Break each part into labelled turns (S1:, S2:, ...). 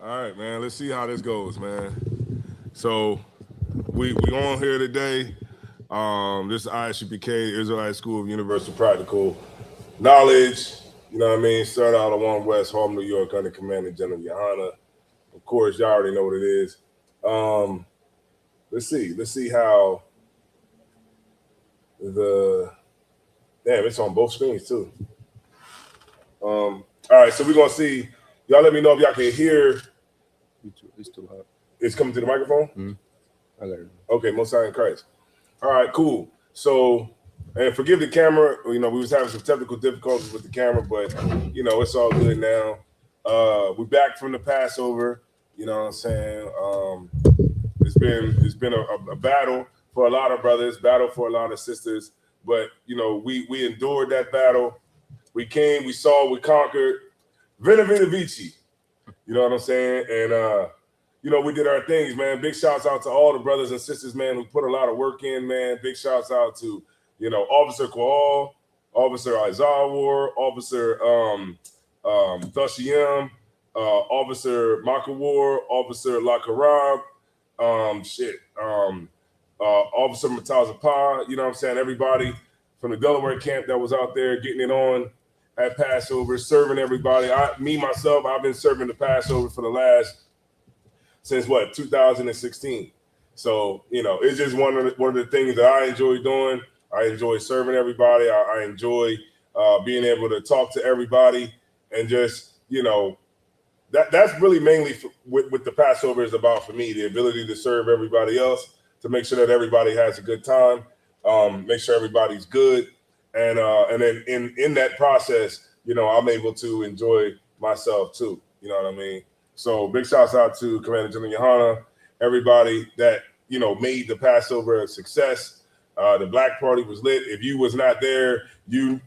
S1: All right, man. Let's see how this goes, man. So we on here today. This is ISUPK, Israelite School of Universal Practical Knowledge. You know what I mean? Start out of One West, Harlem, New York, under Commanding General Yohana. Of course, y'all already know what it is. Let's see. Let's see how the damn it's on both screens too. All right, so we're gonna see. Y'all let me know if y'all can hear.
S2: It's too hot.
S1: It's coming to the microphone.
S2: I got it.
S1: Okay, Most High in Christ. All right, cool. So, and forgive the camera. You know, we was having some technical difficulties with the camera, but you know, it's all good now. We're back from the Passover. You know what I'm saying? It's been a battle for a lot of brothers, battle for a lot of sisters. But you know, we endured that battle. We came, we saw, we conquered. Vena Vena Vici. You know what I'm saying? And you know, we did our things, man. Big shouts out to all the brothers and sisters, man, who put a lot of work in, man. Big shouts out to, you know, Officer Koal, Officer Izawar, Officer Thashiem, Officer Makawar, Officer Lakarab, Officer Matazapa, you know what I'm saying? Everybody from the Delaware camp that was out there getting it on at Passover, serving everybody. Myself, I've been serving the Passover for the last since 2016. So you know, it's just one of the things that I enjoy doing. I enjoy serving everybody. I enjoy being able to talk to everybody, and just you know, that's really mainly what the Passover is about for me. The ability to serve everybody else, to make sure that everybody has a good time, make sure everybody's good, and then in that process, you know, I'm able to enjoy myself too. You know what I mean? So big shouts out to Commander General Yohana, everybody that you know made the Passover a success. The Black Party was lit. If you was not there, you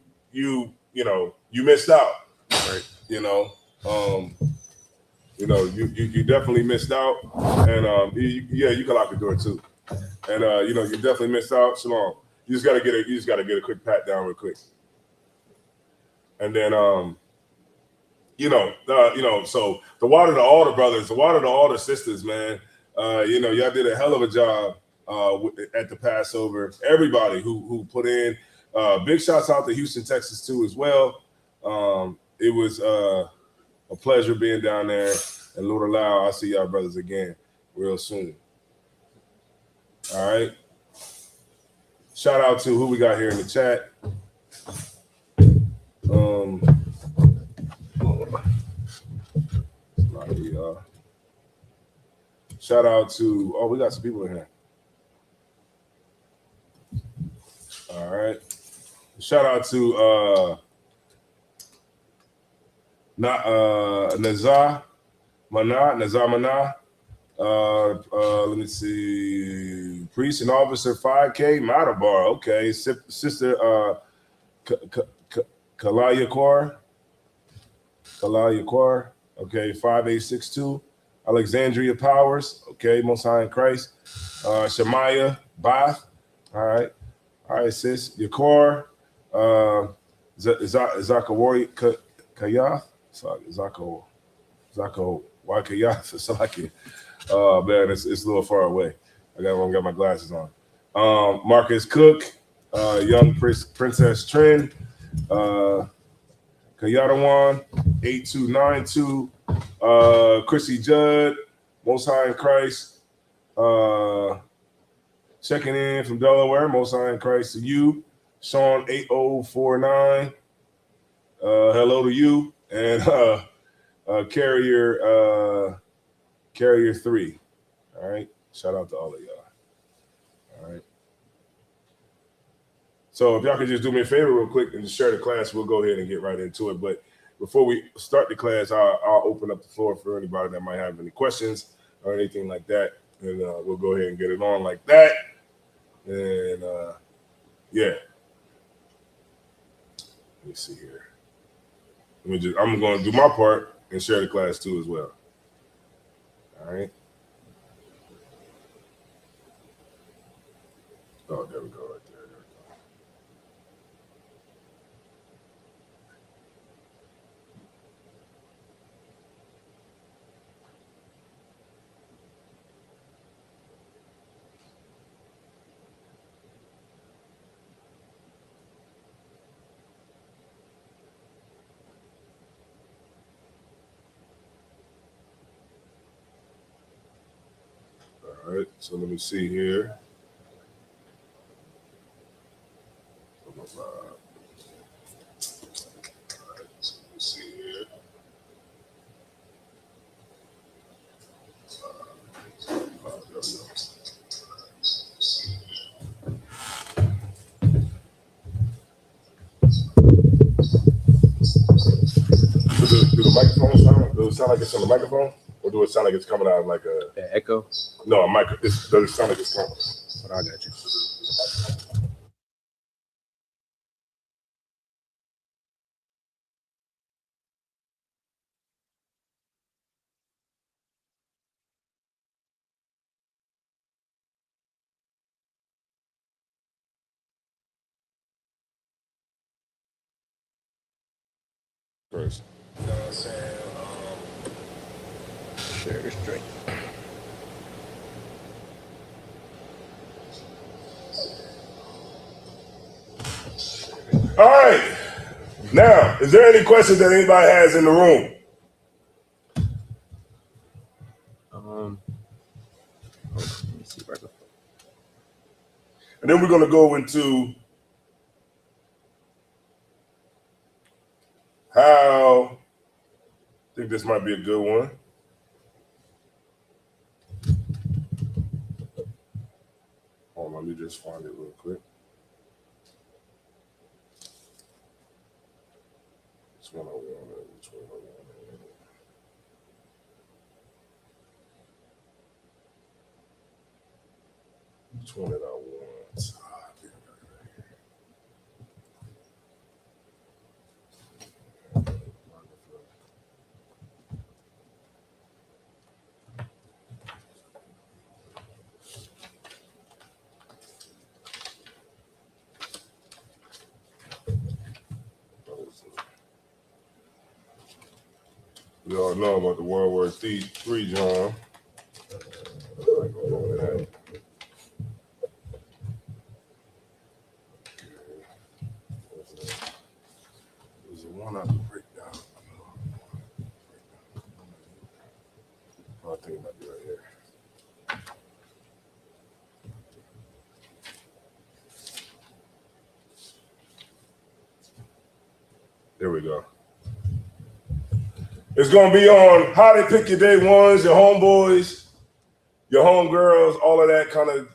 S1: know you missed out.
S2: Right.
S1: You definitely missed out, and you can lock the door too. And you know, you definitely missed out. Shalom. You just gotta get a quick pat down real quick, and then so the water to all the brothers, the water to all the sisters, man. You know, y'all did a hell of a job at the Passover. Everybody who put in. Big shouts out to Houston, Texas too as well. It was a pleasure being down there, and Lord allow, I'll see y'all brothers again real soon. All right. Shout out to who we got here in the chat. Shout out to we got some people in here. All right. Shout out to Nazar Mana. Let me see. Priest and Officer 5K Matabar. Okay. Sister Kalaya Kwar. Okay. 5862. Alexandria Powers. Okay. Most High in Christ. Shemaya Bath. All right. All right, sis. Yakor. Zakawari Kayath. Zako Wakayath. Salaki. Oh man, it's a little far away. I got my glasses on. Marcus Cook, young Princess Trin, Kayadawan, 8292, Chrissy Judd, Most High in Christ, checking in from Delaware, Most High in Christ to you, Sean 8049, hello to you, and Carrier 3. All right. Shout out to all of y'all. All right. So if y'all could just do me a favor real quick and just share the class, we'll go ahead and get right into it. But before we start the class, I'll open up the floor for anybody that might have any questions or anything like that. And we'll go ahead and get it on like that. And yeah. Let me see here. I'm going to do my part and share the class too as well. All right. Oh, there we go, right there. There All right, so let me see here. All right, so let me see here. There we go. Do the microphone sound? Does it sound like it's on the microphone? Or do it sound like it's coming out of like a...
S2: That echo?
S1: No, a mic. Does it sound like it's coming?
S2: But I got you.
S1: First. You know what I'm saying?
S2: Share the straight.
S1: All right. Now, is there any questions that anybody has in the room?
S2: Let me see if I can.
S1: And then we're going to go into how, I think this might be a good one. Hold on, let me just find it real quick. Which one I want? Which one I want? Which one did I want? We all know about the World War III, John. There's a one I can break down. Oh, I think it might be right here. There we go. It's going to be on how to pick your day ones, your homeboys, your homegirls, all of that kind of,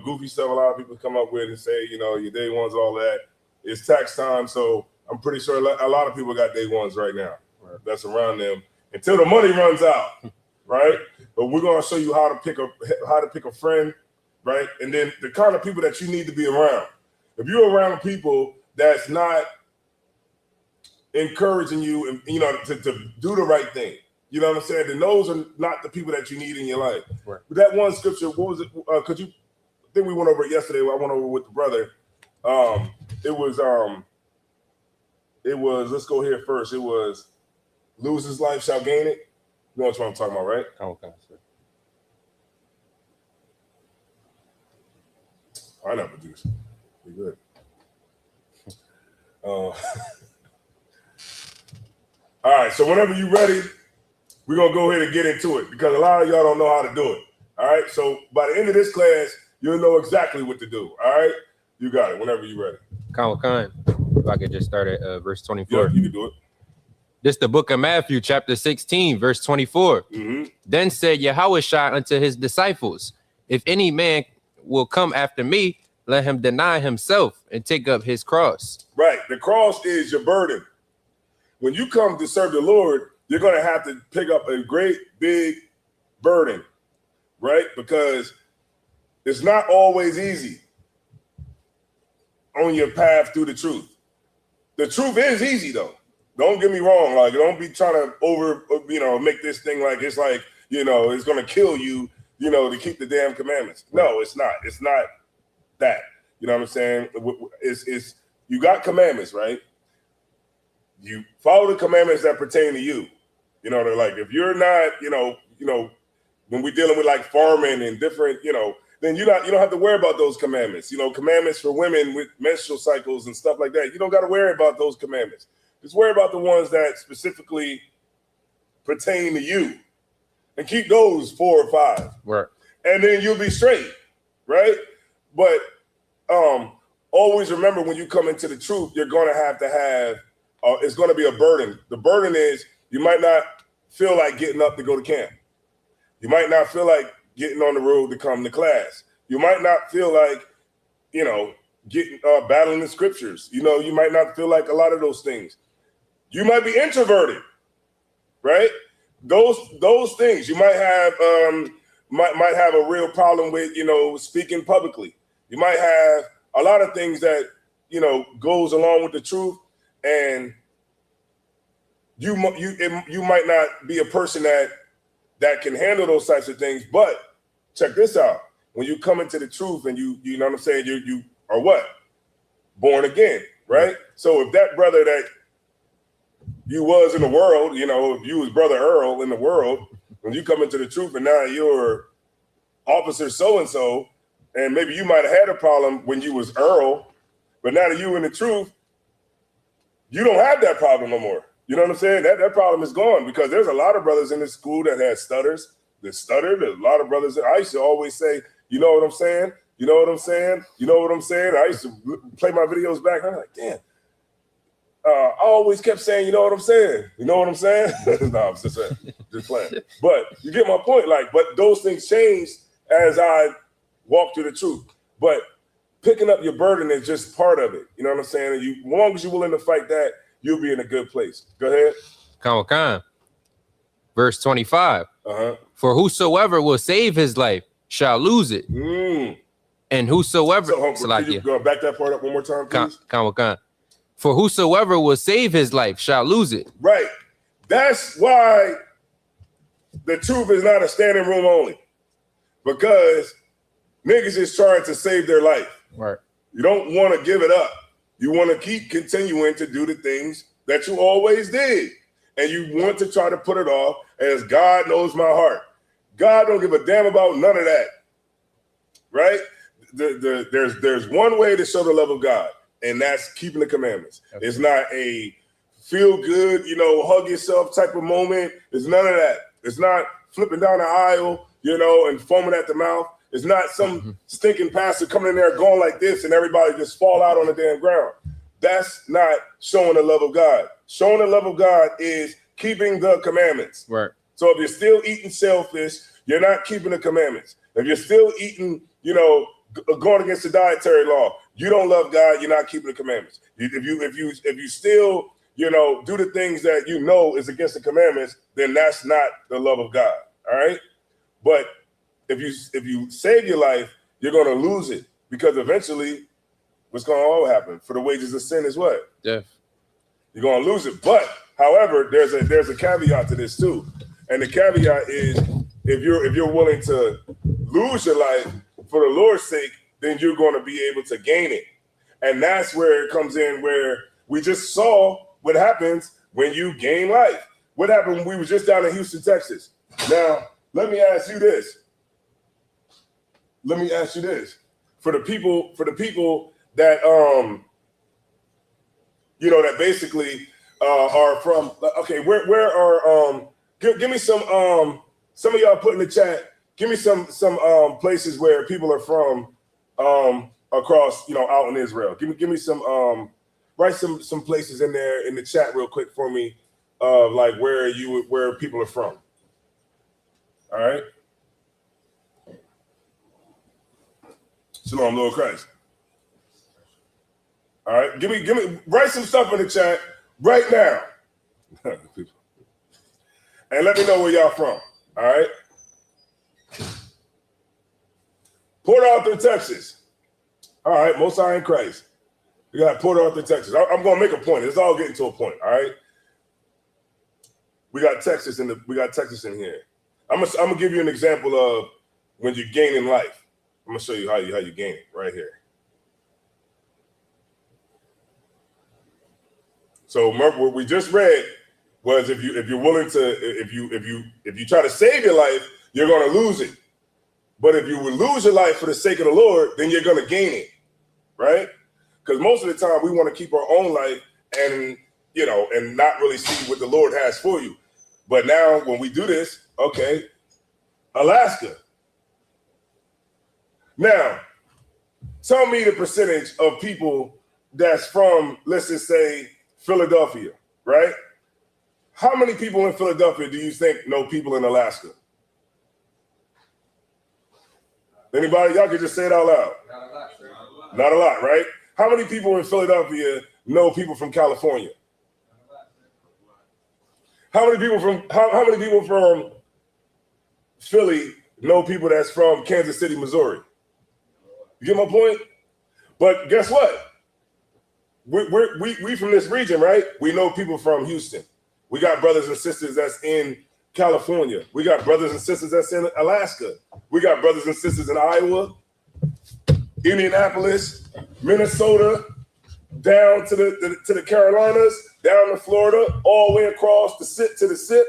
S1: goofy stuff a lot of people come up with and say, your day ones, all that. It's tax time, so I'm pretty sure a lot of people got day ones right now. Right. That's around them until the money runs out, right? But we're going to show you how to pick a friend, right? And then the kind of people that you need to be around. If you're around people that's not encouraging you and to do the right thing, you know what I'm saying, then those are not the people that you need in your life. Right. But that one scripture, what was it? I think we went over it yesterday. I went over with the brother. It was let's go here first. It was lose his life shall gain it. You know what I'm talking about, right?
S2: Okay, sir.
S1: Pineapple juice. Be good. All right, so whenever you're ready, we're going to go ahead and get into it because a lot of y'all don't know how to do it. All right, so by the end of this class, you'll know exactly what to do. All right, you got it whenever you're ready.
S2: Khan, if I could just start at verse 24.
S1: Yeah, you can do it.
S2: This is the book of Matthew, chapter 16, verse 24.
S1: Mm-hmm.
S2: Then said Yahushua unto his disciples, if any man will come after me, let him deny himself and take up his cross.
S1: Right, the cross is your burden. When you come to serve the Lord, you're going to have to pick up a great big burden, right? Because it's not always easy on your path through the truth. The truth is easy, though. Don't get me wrong. Like, don't be trying to make this thing like it's like, it's going to kill you, to keep the damn commandments. No, it's not. It's not that. You know what I'm saying? It's you got commandments, right? You follow the commandments that pertain to you. They're like, if you're not, when we're dealing with like farming and different, then you don't have to worry about those commandments. Commandments for women with menstrual cycles and stuff like that. You don't got to worry about those commandments. Just worry about the ones that specifically pertain to you, and keep those 4 or 5.
S2: Right.
S1: and then you'll be straight, right? But always remember, when you come into the truth, you're going to have it's going to be a burden. The burden is you might not feel like getting up to go to camp. You might not feel like getting on the road to come to class. You might not feel like, getting battling the scriptures. You might not feel like a lot of those things. You might be introverted, right? Those things you might have might have a real problem with, speaking publicly. You might have a lot of things that goes along with the truth, and you might not be a person that can handle those types of things. But check this out: when you come into the truth, and you know what I'm saying, you are what? Born again, right? So if that brother that you was in the world, if you was brother Earl in the world, when you come into the truth, and now you're officer so and so. And maybe you might have had a problem when you was Earl, but now that you in the truth, you don't have that problem no more. You know what I'm saying? That problem is gone, because there's a lot of brothers in this school that had stutters, that stuttered. There's a lot of brothers that I used to always say, you know what I'm saying? You know what I'm saying? You know what I'm saying? I used to play my videos back. I'm like, damn. I always kept saying, you know what I'm saying? You know what I'm saying? No, I'm just playing. But you get my point. But those things changed as I walk through the truth. But picking up your burden is just part of it. You know what I'm saying? And as long as you're willing to fight that, you'll be in a good place. Go ahead.
S2: Khan. Verse 25. For whosoever will save his life shall lose it. And whosoever...
S1: Can you go back that part up one more time, please?
S2: Khan. For whosoever will save his life shall lose it.
S1: Right. That's why the truth is not a standing room only. Because niggas is trying to save their life.
S2: Right.
S1: You don't want to give it up. You want to keep continuing to do the things that you always did. And you want to try to put it off as God knows my heart. God don't give a damn about none of that. Right? There's one way to show the love of God, and that's keeping the commandments. Okay. It's not a feel good, hug yourself type of moment. It's none of that. It's not flipping down the aisle, and foaming at the mouth. It's not some stinking pastor coming in there going like this and everybody just fall out on the damn ground. That's not showing the love of God. Showing the love of God is keeping the commandments.
S2: Right.
S1: So if you're still eating shellfish, you're not keeping the commandments. If you're still eating, going against the dietary law, you don't love God. You're not keeping the commandments. If you still, do the things that is against the commandments, then that's not the love of God. All right. But if you save your life, you're going to lose it, because eventually what's going to all happen? For the wages of sin is what?
S2: Death.
S1: You're going to lose it. But however, there's a caveat to this too. And the caveat is if you're willing to lose your life for the Lord's sake, then you're going to be able to gain it. And that's where it comes in, where we just saw what happens when you gain life. What happened when we were just down in Houston, Texas? Now, let me ask you this. For the people that that basically are from, okay, where are give me some of y'all put in the chat, give me some places where people are from across, out in Israel. Give me some write some places in there in the chat real quick for me, like where people are from. All right. Shalom, Lord Christ. All right, give me, write some stuff in the chat right now, and let me know where y'all from. All right, Port Arthur, Texas. All right, Most High in Christ. We got Port Arthur, Texas. I'm gonna make a point. It's all getting to a point. All right, we got Texas in here. I'm gonna give you an example of when you're gaining life. I'm gonna show you how you gain it right here. So remember, what we just read was if you're willing to, if you try to save your life, you're gonna lose it. But if you would lose your life for the sake of the Lord, then you're gonna gain it, right? Because most of the time we want to keep our own life and not really see what the Lord has for you. But now when we do this, okay, Alaska. Now, tell me the percentage of people that's from, let's just say, Philadelphia, right? How many people in Philadelphia do you think know people in Alaska? Anybody? Y'all can just say it out loud.
S3: Not a lot, sir.
S1: Not a lot, right? How many people in Philadelphia know people from California? How many people from Philly know people that's from Kansas City, Missouri? You get my point? But guess what? We from this region, right? We know people from Houston. We got brothers and sisters that's in California. We got brothers and sisters that's in Alaska. We got brothers and sisters in Iowa, Indianapolis, Minnesota, down to the Carolinas, down to Florida, all the way across the SIP to the SIP.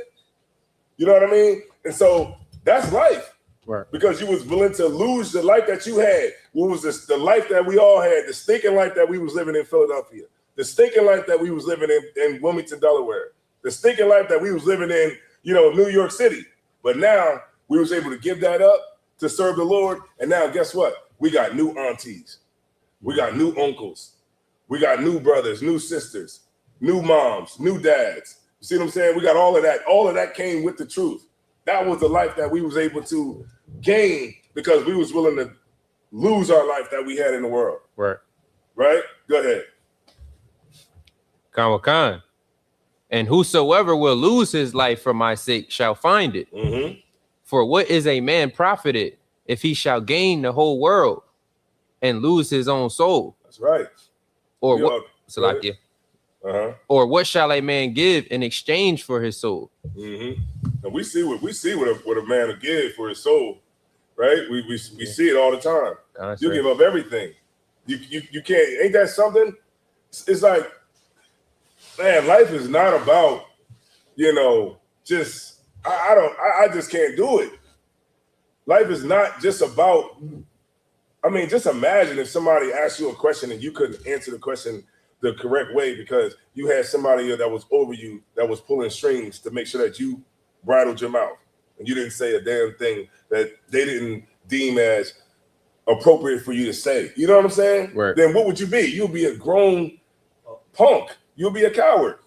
S1: You know what I mean? And so that's life.
S2: Right.
S1: Because you was willing to lose the life that you had. What was this, the life that we all had, the stinking life that we was living in Philadelphia, the stinking life that we was living in Wilmington, Delaware, the stinking life that we was living in, New York City. But now we was able to give that up to serve the Lord. And now guess what? We got new aunties. We got new uncles. We got new brothers, new sisters, new moms, new dads. You see what I'm saying? We got all of that. All of that came with the truth. That was the life that we was able to gain because we was willing to lose our life that we had in the world.
S2: Right.
S1: Right? Go ahead.
S2: Khan. And whosoever will lose his life for my sake shall find it.
S1: Mm-hmm.
S2: For what is a man profited if he shall gain the whole world and lose his own soul?
S1: That's right.
S2: Or what? Salakia.
S1: Uh-huh.
S2: Or what shall a man give in exchange for his soul?
S1: Mm-hmm. And we see what a man will give for his soul, right? We see it all the time.
S2: That's
S1: you
S2: right.
S1: give up everything. You can't. Ain't that something? It's like, man, life is not about just I just can't do it. Life is not just about. I mean, just imagine if somebody asked you a question and you couldn't answer the question the correct way because you had somebody that was over you that was pulling strings to make sure that you bridled your mouth and you didn't say a damn thing that they didn't deem as appropriate for you to say. You know what I'm saying?
S2: Right.
S1: Then what would you be? You'll be a grown punk. You'll be a coward.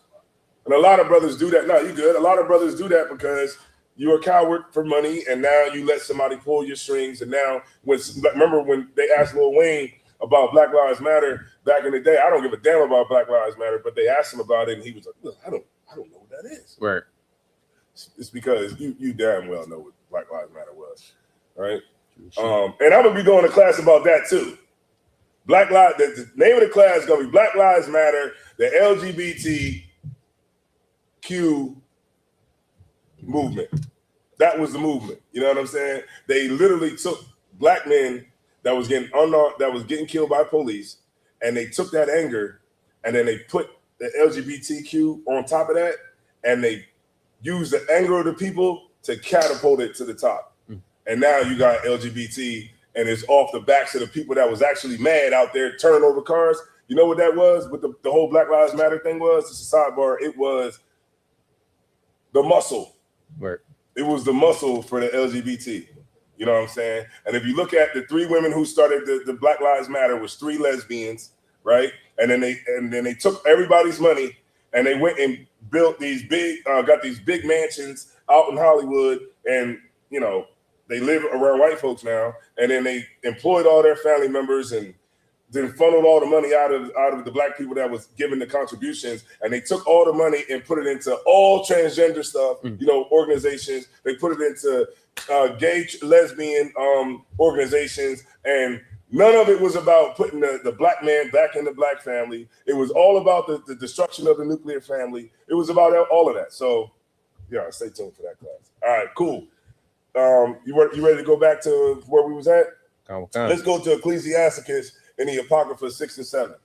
S1: And a lot of brothers do that. No, you good. A lot of brothers do that because you're a coward for money, and now you let somebody pull your strings. And now, remember when they asked Lil Wayne about Black Lives Matter back in the day? I don't give a damn about Black Lives Matter, but they asked him about it, and he was like, "Look, I don't know what that is."
S2: Right.
S1: It's because you damn well know what Black Lives Matter was, right? And I'm gonna be doing a class about that too. Black Lives. The name of the class is gonna be Black Lives Matter, the LGBTQ movement. That was the movement. You know what I'm saying? They literally took black men that was getting unarmed, that was getting killed by police, and they took that anger and then they put the LGBTQ on top of that, and they used the anger of the people to catapult it to the top. And now you got LGBT, and it's off the backs of the people that was actually mad out there turning over cars. You know what that was? What the whole Black Lives Matter thing was? It's a sidebar. It was the muscle.
S2: Right.
S1: It was the muscle for the LGBT. You know what I'm saying? And if you look at the three women who started the Black Lives Matter, was three lesbians, right? And then they took everybody's money and they went and built these got these big mansions out in Hollywood, and they live around white folks now. And then they employed all their family members and then funneled all the money out of the black people that was giving the contributions, and they took all the money and put it into all transgender stuff, organizations. They put it into gay, lesbian organizations, and none of it was about putting the black man back in the black family. It was all about the destruction of the nuclear family. It was about all of that. So, yeah, stay tuned for that class. All right, cool. You ready to go back to where we was at? Let's go to Ecclesiasticus in the Apocrypha 6 and 7.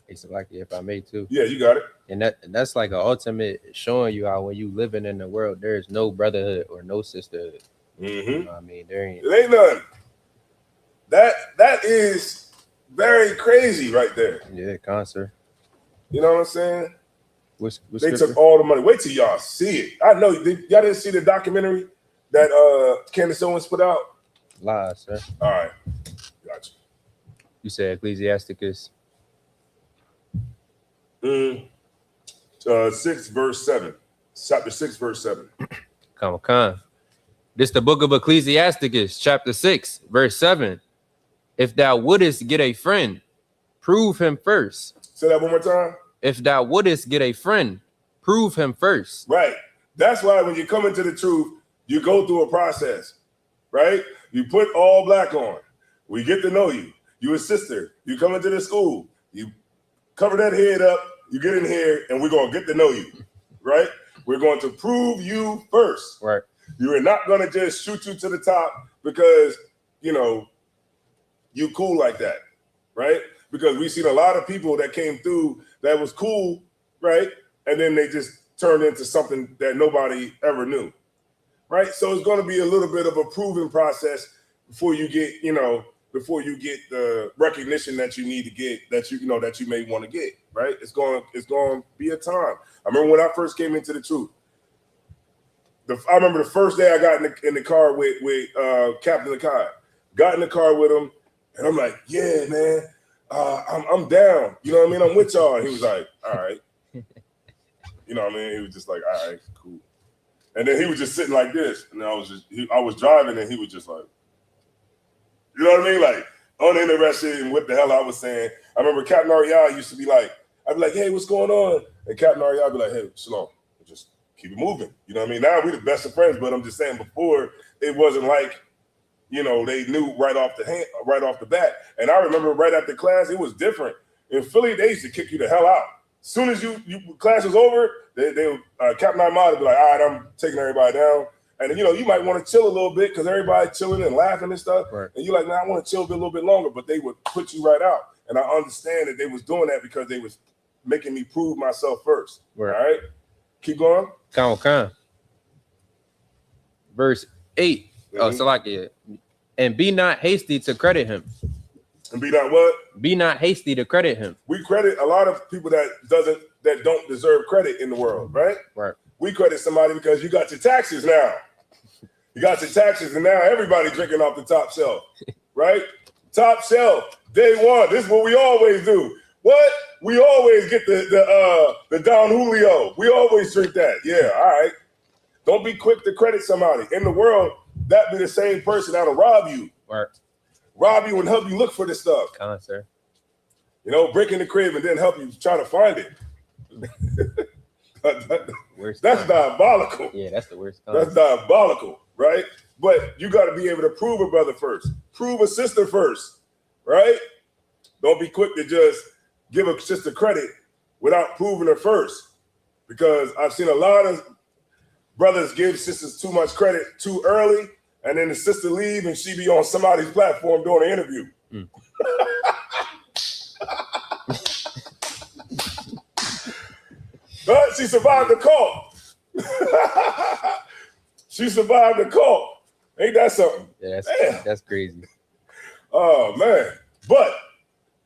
S2: It's like, if I may too.
S1: Yeah, you got it.
S2: And that's like an ultimate showing you how when you living in the world, there is no brotherhood or no sisterhood.
S1: Mm-hmm.
S2: You know what I mean, there ain't
S1: none. That is very crazy right there.
S2: Yeah, concert.
S1: You know what I'm saying?
S2: What's
S1: they took all the money. Wait till y'all see it. I know y'all didn't see the documentary that Candace Owens put out.
S2: Lies, sir.
S1: All right. Gotcha.
S2: You said Ecclesiasticus.
S1: 6 verse 7. Chapter 6 verse 7.
S2: Come. This the book of Ecclesiasticus, chapter 6, verse 7. If thou wouldest get a friend, prove him first.
S1: Say that one more time.
S2: If thou wouldest get a friend, prove him first.
S1: Right. That's why when you come into the truth, you go through a process, right? You put all black on. We get to know you. You a sister. You come into the school. You cover that head up. You get in here, and we're going to get to know you, right? We're going to prove you first.
S2: Right.
S1: You are not going to just shoot you to the top because, you know, you cool like that, right? Because we've seen a lot of people that came through that was cool, right? And then they just turned into something that nobody ever knew, right? So it's going to be a little bit of a proving process before you get, you know, before you get the recognition that you need to get, that you know that you may want to get, right? It's going to be a time. I remember when I first came into the truth. I remember the first day I got in the car with Captain Akai. Got in the car with him, and I'm like, yeah, man, I'm down. You know what I mean? I'm with y'all. And he was like, all right. You know what I mean? He was just like, all right, cool. And then he was just sitting like this, and I was driving, and he was just like, you know what I mean? Like uninterested in what the hell I was saying. I remember Captain Ariel used to be like, I'd be like, hey, what's going on? And Captain Ariel would be like, hey, Shalom, just keep it moving. You know what I mean? Now we're the best of friends, but I'm just saying before it wasn't like, you know, they knew right off the bat. And I remember right after class, it was different. In Philly, they used to kick you the hell out. As soon as you class was over, they Captain Ahmad would be like, all right, I'm taking everybody down. And, you know, you might want to chill a little bit because everybody chilling and laughing and stuff. Right. And you're like, man, I want to chill a little bit longer. But they would put you right out. And I understand that they was doing that because they was making me prove myself first. Right. All right? Keep going.
S2: Come. Verse 8. Mm-hmm. Oh, Salakia. And be not hasty to credit him.
S1: And be not what?
S2: Be not hasty to credit him.
S1: We credit a lot of people that don't deserve credit in the world, right?
S2: Right.
S1: We credit somebody because you got your taxes now. You got your taxes, and now everybody drinking off the top shelf, right? Top shelf, day one. This is what we always do. What? We always get the Don Julio. We always drink that. Yeah, all right. Don't be quick to credit somebody. In the world, that be the same person that'll rob you.
S2: Right.
S1: Rob you and help you look for this stuff.
S2: Sir.
S1: You know, break in the crib and then help you try to find it. That's diabolical.
S2: Yeah, that's the worst.
S1: That's diabolical, right? But you got to be able to prove a brother first. Prove a sister first, right? Don't be quick to just give a sister credit without proving her first. Because I've seen a lot of brothers give sisters too much credit too early, and then the sister leave and she be on somebody's platform doing an interview. Mm. But she survived the call. She survived the call. Ain't that something?
S2: Yeah, that's crazy.
S1: Oh, man. But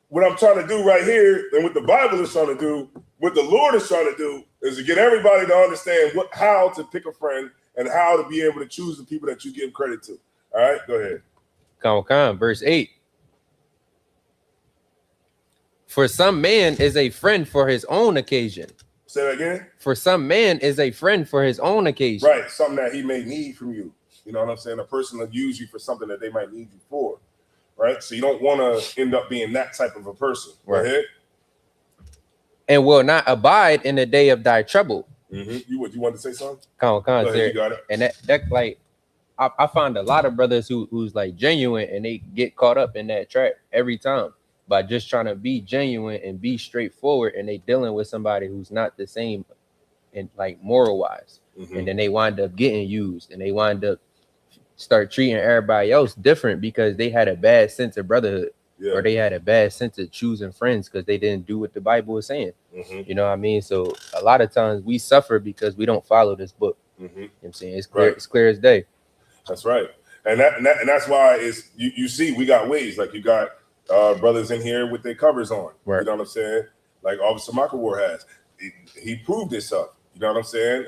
S1: what I'm trying to do right here, and what the Bible is trying to do, what the Lord is trying to do, is to get everybody to understand how to pick a friend and how to be able to choose the people that you give credit to. All right, go ahead.
S2: Come. Verse 8. For some man is a friend for his own occasion.
S1: Say that again.
S2: For some man is a friend for his own occasion.
S1: Right, something that he may need from you. You know what I'm saying? A person will use you for something that they might need you for. Right? So you don't want to end up being that type of a person. Go ahead.
S2: And will not abide in the day of thy trouble.
S1: Mm-hmm. You wanted to say something?
S2: Come,
S1: go ahead, you got it.
S2: And that like I find a lot of brothers who's like genuine, and they get caught up in that trap every time by just trying to be genuine and be straightforward, and they dealing with somebody who's not the same and like moral wise. Mm-hmm. And then they wind up getting used, and they wind up start treating everybody else different because they had a bad sense of brotherhood. Yeah. Or they had a bad sense of choosing friends because they didn't do what the Bible was saying. Mm-hmm. You know what I mean? So a lot of times we suffer because we don't follow this book. Mm-hmm. You know what I'm saying? It's clear, right. It's clear as day.
S1: That's right. And that's why it's you see, we got ways. Like you got brothers in here with their covers on. Right. You know what I'm saying? Like Officer Makawar has. He proved himself. You know what I'm saying?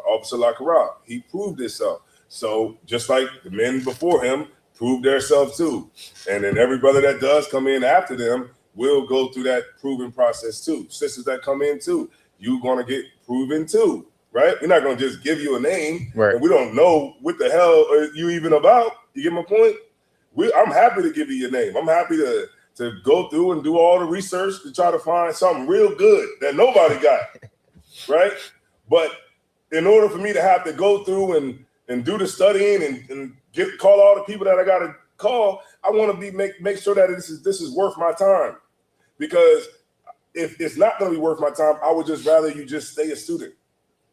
S1: Officer Lakara, he proved himself. So just like the men before him prove themselves too. And then every brother that does come in after them will go through that proving process too. Sisters that come in too, you're going to get proven too, right? We're not going to just give you a name and we don't know what the hell are you even about. You get my point? I'm happy to give you your name. I'm happy to go through and do all the research to try to find something real good that nobody got, right? But in order for me to have to go through and do the studying and call all the people that I got to call, I want to make sure that this is worth my time. Because if it's not going to be worth my time, I would just rather you just stay a student.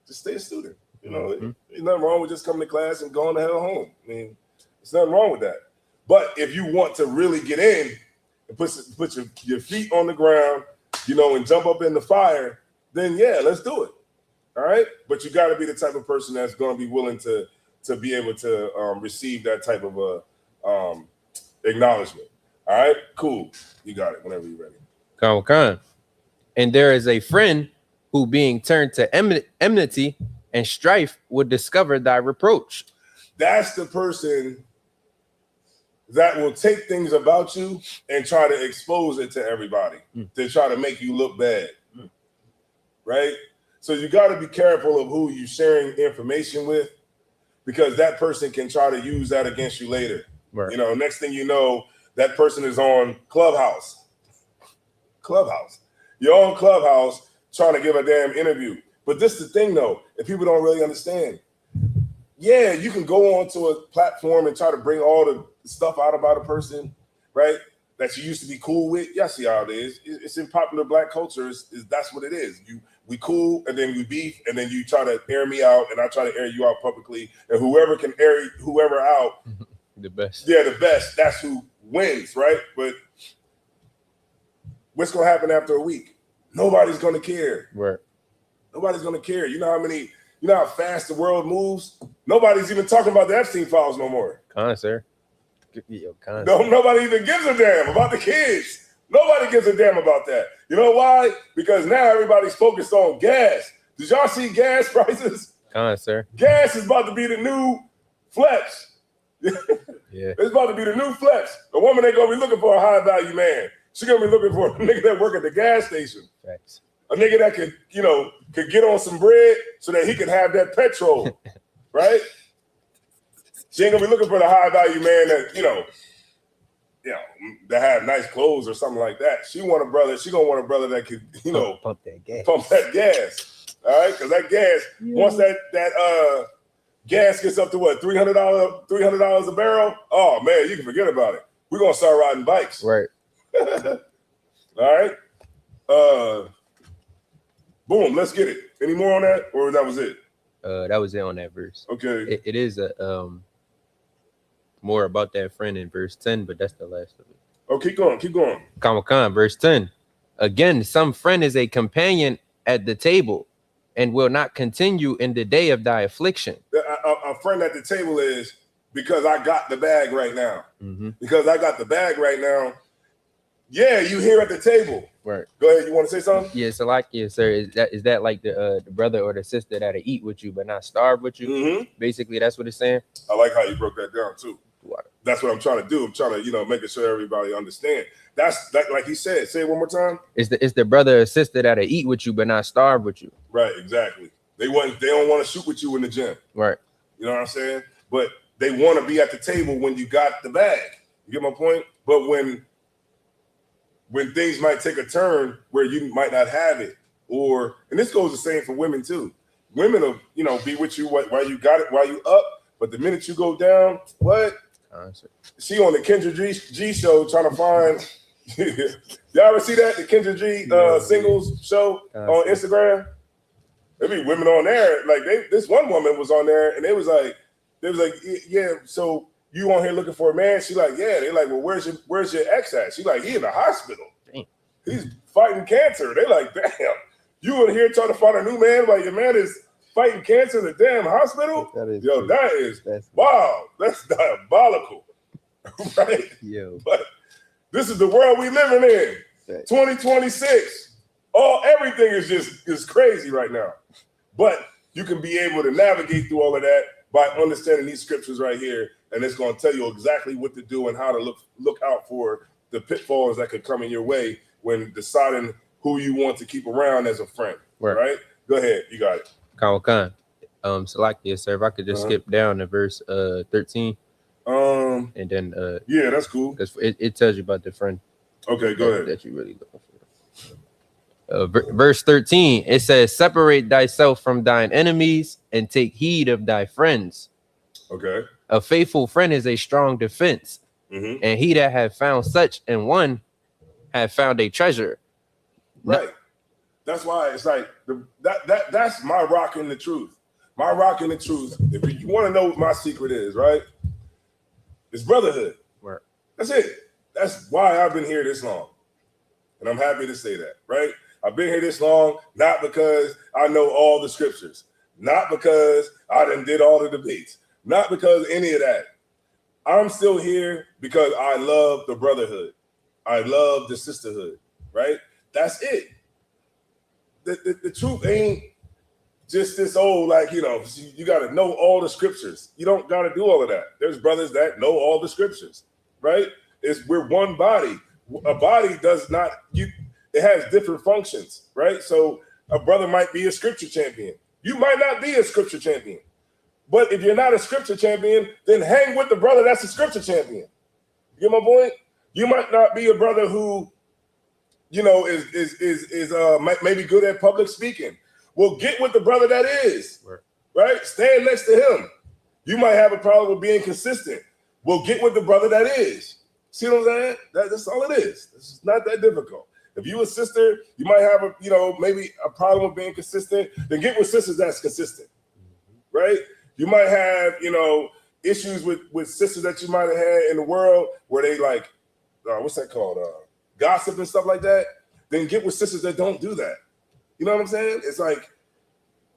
S1: Just stay a student. You know, there's nothing wrong with just coming to class and going the hell home. I mean, there's nothing wrong with that. But if you want to really get in and put your feet on the ground, you know, and jump up in the fire, then yeah, let's do it. All right. But you got to be the type of person that's going to be willing to be able to receive that type of acknowledgement. All right, cool. You got it whenever you're ready.
S2: Con. And there is a friend who, being turned to enmity and strife, would discover thy reproach.
S1: That's the person that will take things about you and try to expose it to everybody to try to make you look bad, right? So you got to be careful of who you're sharing information with, because that person can try to use that against you later. Right. You know, next thing you know, that person is on Clubhouse. You're on Clubhouse trying to give a damn interview. But this is the thing, though, that people don't really understand. Yeah, you can go onto a platform and try to bring all the stuff out about a person, right, that you used to be cool with. Yeah, see how it is. It's in popular Black culture. That's what it is. We cool, and then we beef, and then you try to air me out, and I try to air you out publicly. And whoever can air whoever out,
S2: the best.
S1: Yeah, the best. That's who wins, right? But what's going to happen after a week? Nobody's going to care.
S2: Right. Nobody's
S1: going to care. You know how fast the world moves? Nobody's even talking about the Epstein files no more.
S2: Sir.
S1: Nobody even gives a damn about the kids. Nobody gives a damn about that. You know why? Because now everybody's focused on gas. Did y'all see gas prices?
S2: Sir.
S1: Gas is about to be the new flex.
S2: Yeah.
S1: It's about to be the new flex. The woman ain't gonna be looking for a high value man. She's gonna be looking for a nigga that work at the gas station.
S2: Thanks.
S1: A nigga that could get on some bread so that he can have that petrol, right? She ain't gonna be looking for the high value man that that have nice clothes or something like that. She gonna want a brother that could
S2: pump that gas.
S1: All right, because that gas, once that gas gets up to what, $300 a barrel? Oh man, you can forget about it. We're gonna start riding bikes.
S2: Right.
S1: All right. Boom, let's get it. Any more on that? Or that was it?
S2: That was it on that verse.
S1: Okay.
S2: It is more about that friend in verse 10, but that's the last of it.
S1: Oh, keep going.
S2: Khan, verse 10. Again, some friend is a companion at the table and will not continue in the day of thy affliction.
S1: A friend at the table is because I got the bag right now.
S2: Mm-hmm.
S1: Because I got the bag right now. Yeah, you here at the table.
S2: Right.
S1: Go ahead. You want to say something?
S2: Yeah, so sir, is that like the brother or the sister that'll eat with you but not starve with you?
S1: Mm-hmm.
S2: Basically, that's what it's saying.
S1: I like how you broke that down too.
S2: What?
S1: That's what I'm trying to do. I'm trying to, making sure everybody understand. That's like he said. Say it one more time.
S2: It's the brother or sister that'll eat with you but not starve with you.
S1: Right. Exactly. They don't want to shoot with you in the gym.
S2: Right.
S1: You know what I'm saying? But they want to be at the table when you got the bag. You get my point? But when things might take a turn where you might not have it, and this goes the same for women too. Women will, be with you while you got it, while you up. But the minute you go down, what? She on the Kendra G show trying to find. Y'all ever see that? The Kendra G singles show on Instagram? There be women on there. Like this one woman was on there, and they was like, yeah. So you on here looking for a man? She like, yeah. They like, well, where's your ex at? She like, he in the hospital.
S2: Damn. He's
S1: fighting cancer. They like, damn. You in here trying to find a new man while your man is fighting cancer in the damn hospital? Wow. That's diabolical. Right?
S2: Yo.
S1: But this is the world we living in. 2026. Everything is crazy right now. But you can be able to navigate through all of that by understanding these scriptures right here, and it's going to tell you exactly what to do and how to look out for the pitfalls that could come in your way when deciding who you want to keep around as a friend. Right? Go ahead, you got it.
S2: Khan. Salakia, sir, if I could just skip down to verse 13. And then
S1: yeah, that's cool.
S2: Because it tells you about the friend.
S1: Okay, go ahead.
S2: That you really looking for. Verse 13, it says, separate thyself from thine enemies and take heed of thy friends.
S1: Okay.
S2: A faithful friend is a strong defense. And he that have found such and one have found a treasure.
S1: Right. That's why it's like that's my rock in the truth. My rock in the truth. If you want to know what my secret is, right? It's brotherhood.
S2: Right.
S1: That's it. That's why I've been here this long. And I'm happy to say that, right? I've been here this long, not because I know all the scriptures, not because I done did all the debates, not because any of that. I'm still here because I love the brotherhood. I love the sisterhood, right? That's it. The truth ain't just this old, like, you know, you got to know all the scriptures. You don't got to do all of that. There's brothers that know all the scriptures, right? We're one body. A body does not, it has different functions, right? So a brother might be a scripture champion. You might not be a scripture champion. But if you're not a scripture champion, then hang with the brother that's a scripture champion. You get my point? You might not be a brother who, you know, is maybe good at public speaking. Well, get with the brother that is, right? Stand next to him. You might have a problem with being consistent. Well, get with the brother that is. See what I'm saying? That's all it is. It's not that difficult. If you a sister, you might have maybe a problem with being consistent. Then get with sisters that's consistent, right? You might have, issues with sisters that you might have had in the world where they like, what's that called? Gossip and stuff like that. Then get with sisters that don't do that. You know what I'm saying? It's like,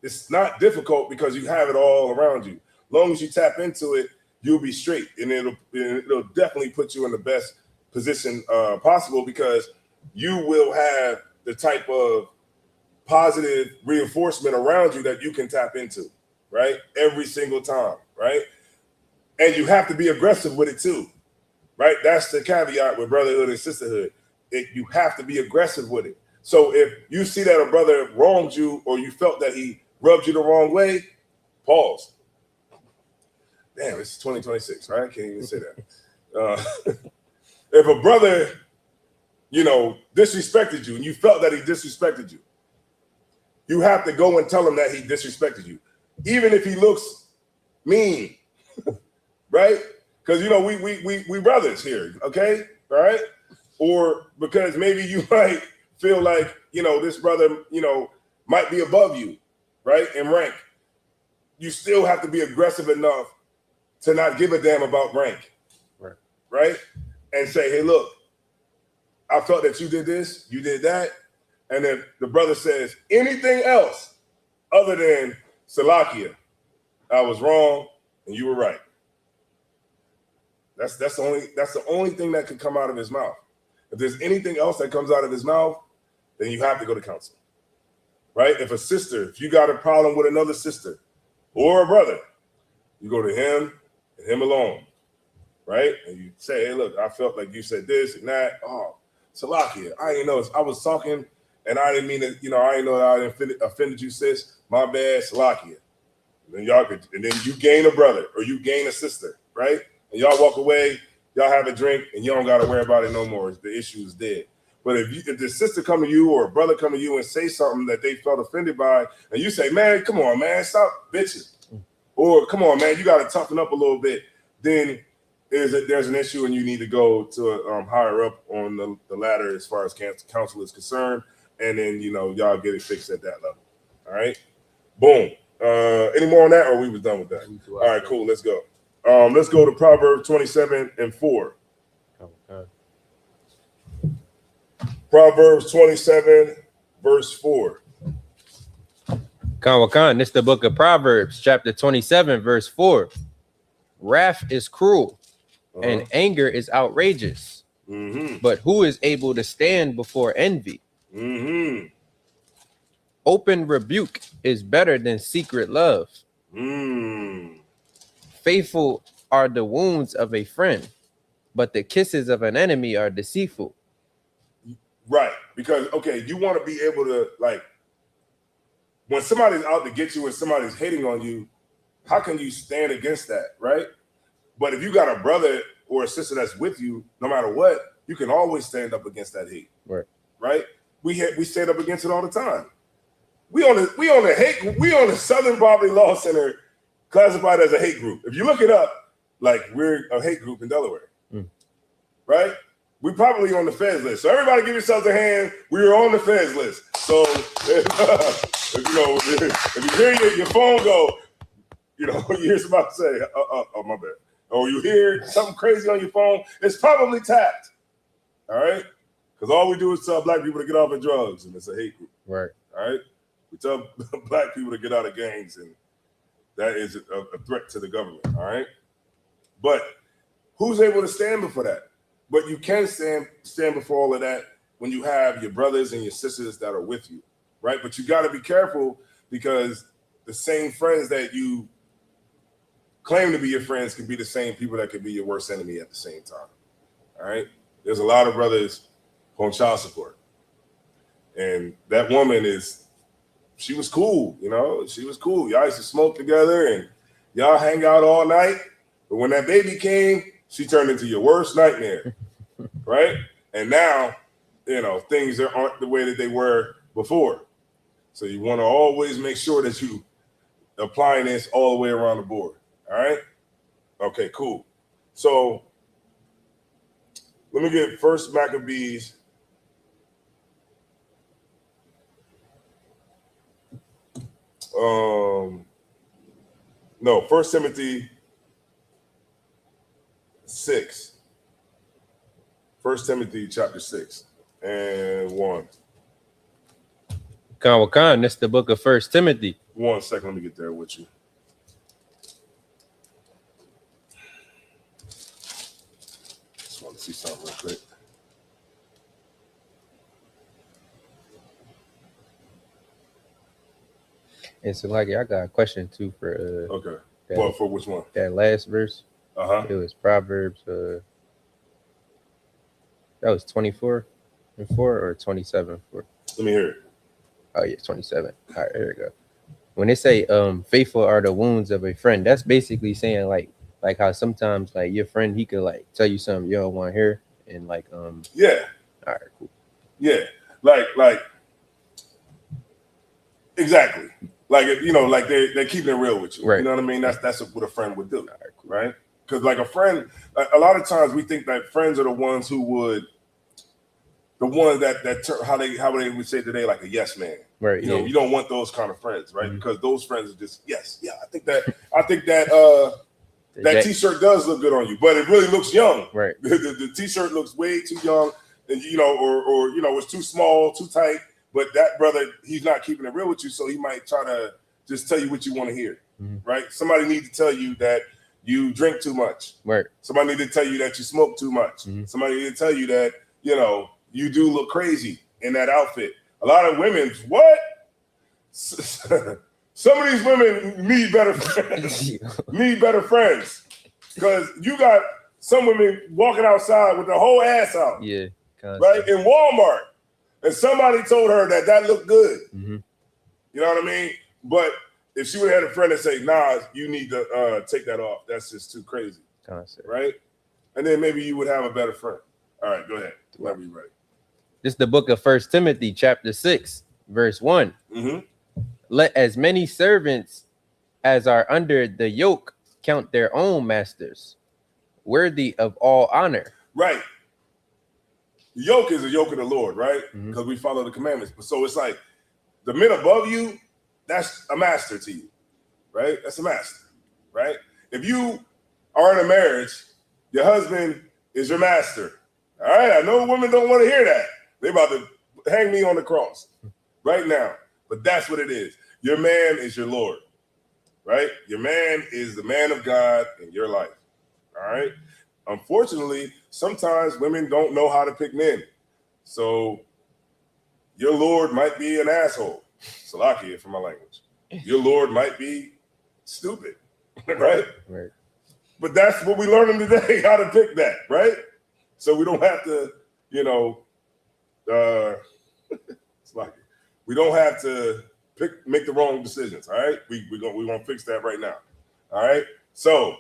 S1: it's not difficult because you have it all around you. As long as you tap into it, you'll be straight, and it'll definitely put you in the best position possible, because you will have the type of positive reinforcement around you that you can tap into, right? Every single time, right? And you have to be aggressive with it too, right? That's the caveat with brotherhood and sisterhood. You have to be aggressive with it. So if you see that a brother wronged you, or you felt that he rubbed you the wrong way, pause. Damn, it's 2026, right? I can't even say that. If a brother, disrespected you, and you felt that he disrespected you, you have to go and tell him that he disrespected you, even if he looks mean, right? Because we brothers here, okay, all right? Or because maybe you might feel like this brother might be above you, right, in rank. You still have to be aggressive enough to not give a damn about rank, right? And say, hey, look, I felt that you did this, you did that, and then the brother says anything else other than Salakia, I was wrong and you were right. That's the only thing that could come out of his mouth. If there's anything else that comes out of his mouth, then you have to go to counsel, right? If you got a problem with another sister or a brother, you go to him and him alone, right? And you say, hey, look, I felt like you said this and that. Oh, Salakia, I didn't know. I was talking and I didn't mean it. I didn't know that I offended you, sis. My bad, Salakia. And then you gain a brother or you gain a sister, right? And y'all walk away, y'all have a drink, and you don't got to worry about it no more. The issue is dead. But if the sister come to you or a brother come to you and say something that they felt offended by, and you say, man, come on, man, stop bitching. Or come on, man, you got to toughen up a little bit. Then there's an issue and you need to go to higher up on the ladder as far as counsel is concerned. And then, y'all get it fixed at that level. All right? Boom. Any more on that, or we was done with that? All right, cool. Let's go. Let's go to Proverbs 27:4.
S2: Okay.
S1: Proverbs 27, verse 4.
S2: Khan, this is the book of Proverbs, chapter 27, verse 4. Wrath is cruel, and anger is outrageous. But who is able to stand before envy? Open rebuke is better than secret love. Faithful are the wounds of a friend, but the kisses of an enemy are deceitful.
S1: Right. Because, okay, you want to be able to, like, when somebody's out to get you and somebody's hating on you, how can you stand against that, right? But if you got a brother or a sister that's with you, no matter what, you can always stand up against that hate.
S2: Right.
S1: Right? We stand up against it all the time. We on the Southern Poverty Law Center classified as a hate group. If you look it up, like we're a hate group in Delaware. Right? We probably on the feds list. So everybody give yourselves a hand. We are on the feds list. So if you hear your phone go, you hear somebody say, oh, my bad. Or you hear something crazy on your phone, it's probably tapped. All right? Because all we do is tell black people to get off of drugs, and it's a hate group.
S2: Right.
S1: All right? We tell black people to get out of gangs, and that is a threat to the government. All right? But who's able to stand before that? But you can stand before all of that when you have your brothers and your sisters that are with you, right? But you got to be careful because the same friends that you claim to be your friends can be the same people that can be your worst enemy at the same time, all right? There's a lot of brothers on child support. And that woman she was cool, she was cool. Y'all used to smoke together and y'all hang out all night. But when that baby came, she turned into your worst nightmare, right? And now, things aren't the way that they were before. So you want to always make sure that you applying this all the way around the board, all right? Okay, cool. So let me get First Maccabees. First Timothy 6. 1 Timothy chapter 6 and 1.
S2: Khan, that's the book of First Timothy.
S1: 1 second, let me get there with you. Just want to see something real quick.
S2: And so, I got a question too for
S1: okay.
S2: That,
S1: for which one?
S2: That last verse. It was Proverbs. That was 24 and 4 or 27 4.
S1: Let me hear it.
S2: Oh yeah, 27. All right, here we go. When they say faithful are the wounds of a friend, that's basically saying like how sometimes like your friend, he could like tell you something you don't want to hear, and
S1: yeah.
S2: All right, cool.
S1: Yeah, like exactly. Like like they're keeping it real with you.
S2: Right.
S1: You know what I mean? That's what a friend would do, right? Because like a friend, a lot of times we think that friends are the ones who would, the ones that how they would say today, like a yes man.
S2: Right.
S1: You don't want those kind of friends, right? Mm-hmm. Because those friends are just yes, yeah. I think that that T-shirt does look good on you, but it really looks young.
S2: Right.
S1: The T-shirt looks way too young, and or it's too small, too tight. But that brother, he's not keeping it real with you, so he might try to just tell you what you want to hear, right? Somebody needs to tell you that you drink too much.
S2: Right. Somebody
S1: need to tell you that you smoke too much. Somebody need to tell you that you do look crazy in that outfit. A lot of women, what? Some of these women need better friends. Because you got some women walking outside with their whole ass out.
S2: Yeah.
S1: Right? In Walmart. And somebody told her that looked good. You know what I mean? But if she would have had a friend that say, nah, you need to take that off. That's just too crazy. Right? And then maybe you would have a better friend. All right, go ahead. Whenever you're ready.
S2: This is the book of First Timothy, chapter 6, verse 1. Let as many servants as are under the yoke count their own masters, worthy of all honor.
S1: Right. The yoke is a yoke of the Lord, right? Because we follow the commandments. But so it's like the men above you, that's a master to you, right? That's a master, right? If you are in a marriage, your husband is your master. All right, I know women don't want to hear that. They about to hang me on the cross right now. But that's what it is. Your man is your Lord, right? Your man is the man of God in your life, all right? Unfortunately, sometimes women don't know how to pick men. So your Lord might be an asshole. Salakia for my language. Your Lord might be stupid, right?
S2: Right.
S1: But that's what we learning today, how to pick that, right? So we don't have to, it's like we don't have to make the wrong decisions. All right, we're gonna fix that right now. All right, so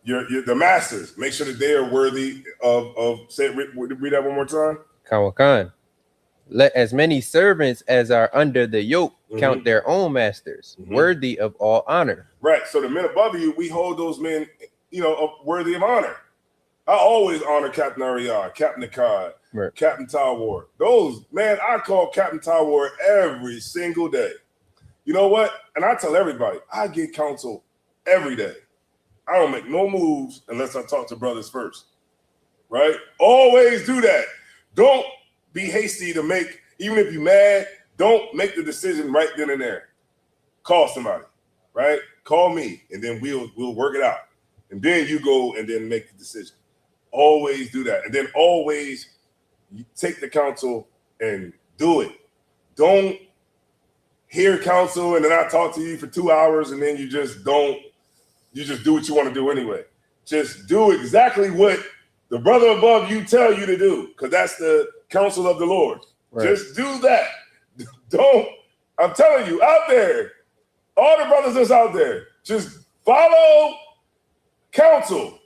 S1: the masters, make sure that they are worthy of say read that one more time.
S2: Kawakan. Let as many servants as are under the yoke count their own masters, worthy of all honor.
S1: Right. So the men above you, we hold those men, worthy of honor. I always honor Captain Ariad, Captain Akkad,
S2: right.
S1: Captain Tyward. Those, man, I call Captain Tyward every single day. You know what? And I tell everybody, I get counsel every day. I don't make no moves unless I talk to brothers first. Right? Always do that. Don't be hasty to make, even if you're mad, don't make the decision right then and there. Call somebody, right? Call me, and then we'll work it out. And then you go and then make the decision. Always do that. And then always take the counsel and do it. Don't hear counsel and then I talk to you for 2 hours and then you just do what you want to do anyway. Just do exactly what the brother above you tell you to do, because that's the counsel of the Lord. Right. Just do that. I'm telling you, out there, all the brothers that's out there, just follow counsel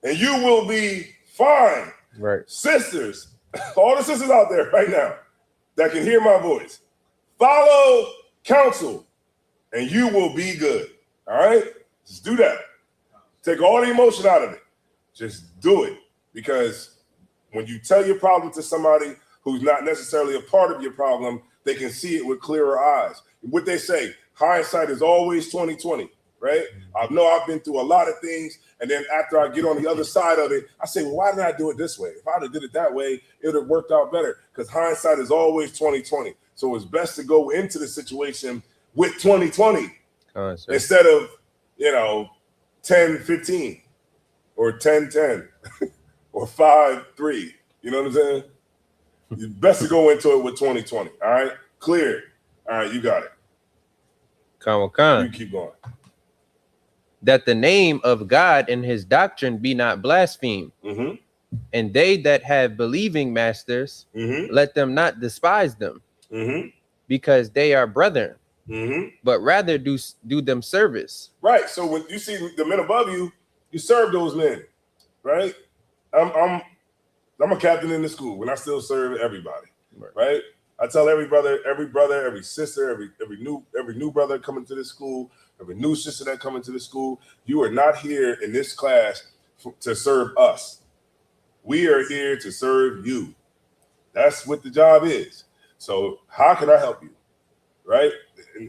S1: and you will be fine.
S2: Right.
S1: Sisters, all the sisters out there right now that can hear my voice, follow counsel and you will be good. All right? Just do that. Take all the emotion out of it. Just do it. Because when you tell your problem to somebody who's not necessarily a part of your problem, they can see it with clearer eyes. What they say, hindsight is always 20/20, right? I know I've been through a lot of things, and then after I get on the other side of it, I say, well, why did I do it this way? If I'd have did it that way, it would have worked out better, because hindsight is always 20/20. So it's best to go into the situation with 20/20 instead of, 10-15 or 10-10 or 5-3. You know what I'm saying? It's best to go into it with 20/20. All right? Clear. All right, you got it.
S2: Khan.
S1: You keep going.
S2: That the name of God and his doctrine be not blasphemed.
S1: Mm-hmm.
S2: And they that have believing masters, let them not despise them, because they are brethren, but rather do them service.
S1: Right. So when you see the men above you, you serve those men, right? I'm a captain in the school, and I still serve everybody, right? I tell every brother, every sister, every new brother coming to this school, every new sister that come into the school, you are not here in this class to serve us. We are here to serve you. That's what the job is. So how can I help you, right?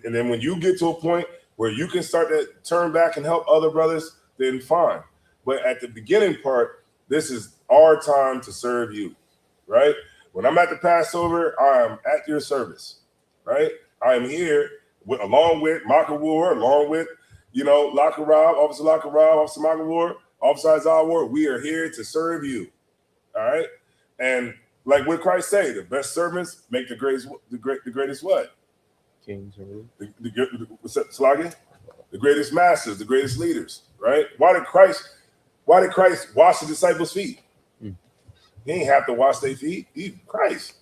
S1: And then when you get to a point where you can start to turn back and help other brothers, then fine. But at the beginning part, this is our time to serve you, right? When I'm at the Passover, I am at your service, right? I am here along with Makawar, along with, Lakarab, Officer Lakarab, Officer Makawar, Officer Azawar. We are here to serve you, all right? And like what Christ say, the best servants make the greatest what?
S2: Kings and
S1: what's that, Slagia? The greatest masters, the greatest leaders, right? Why did Christ wash the disciples' feet? He ain't have to wash their feet. He's Christ,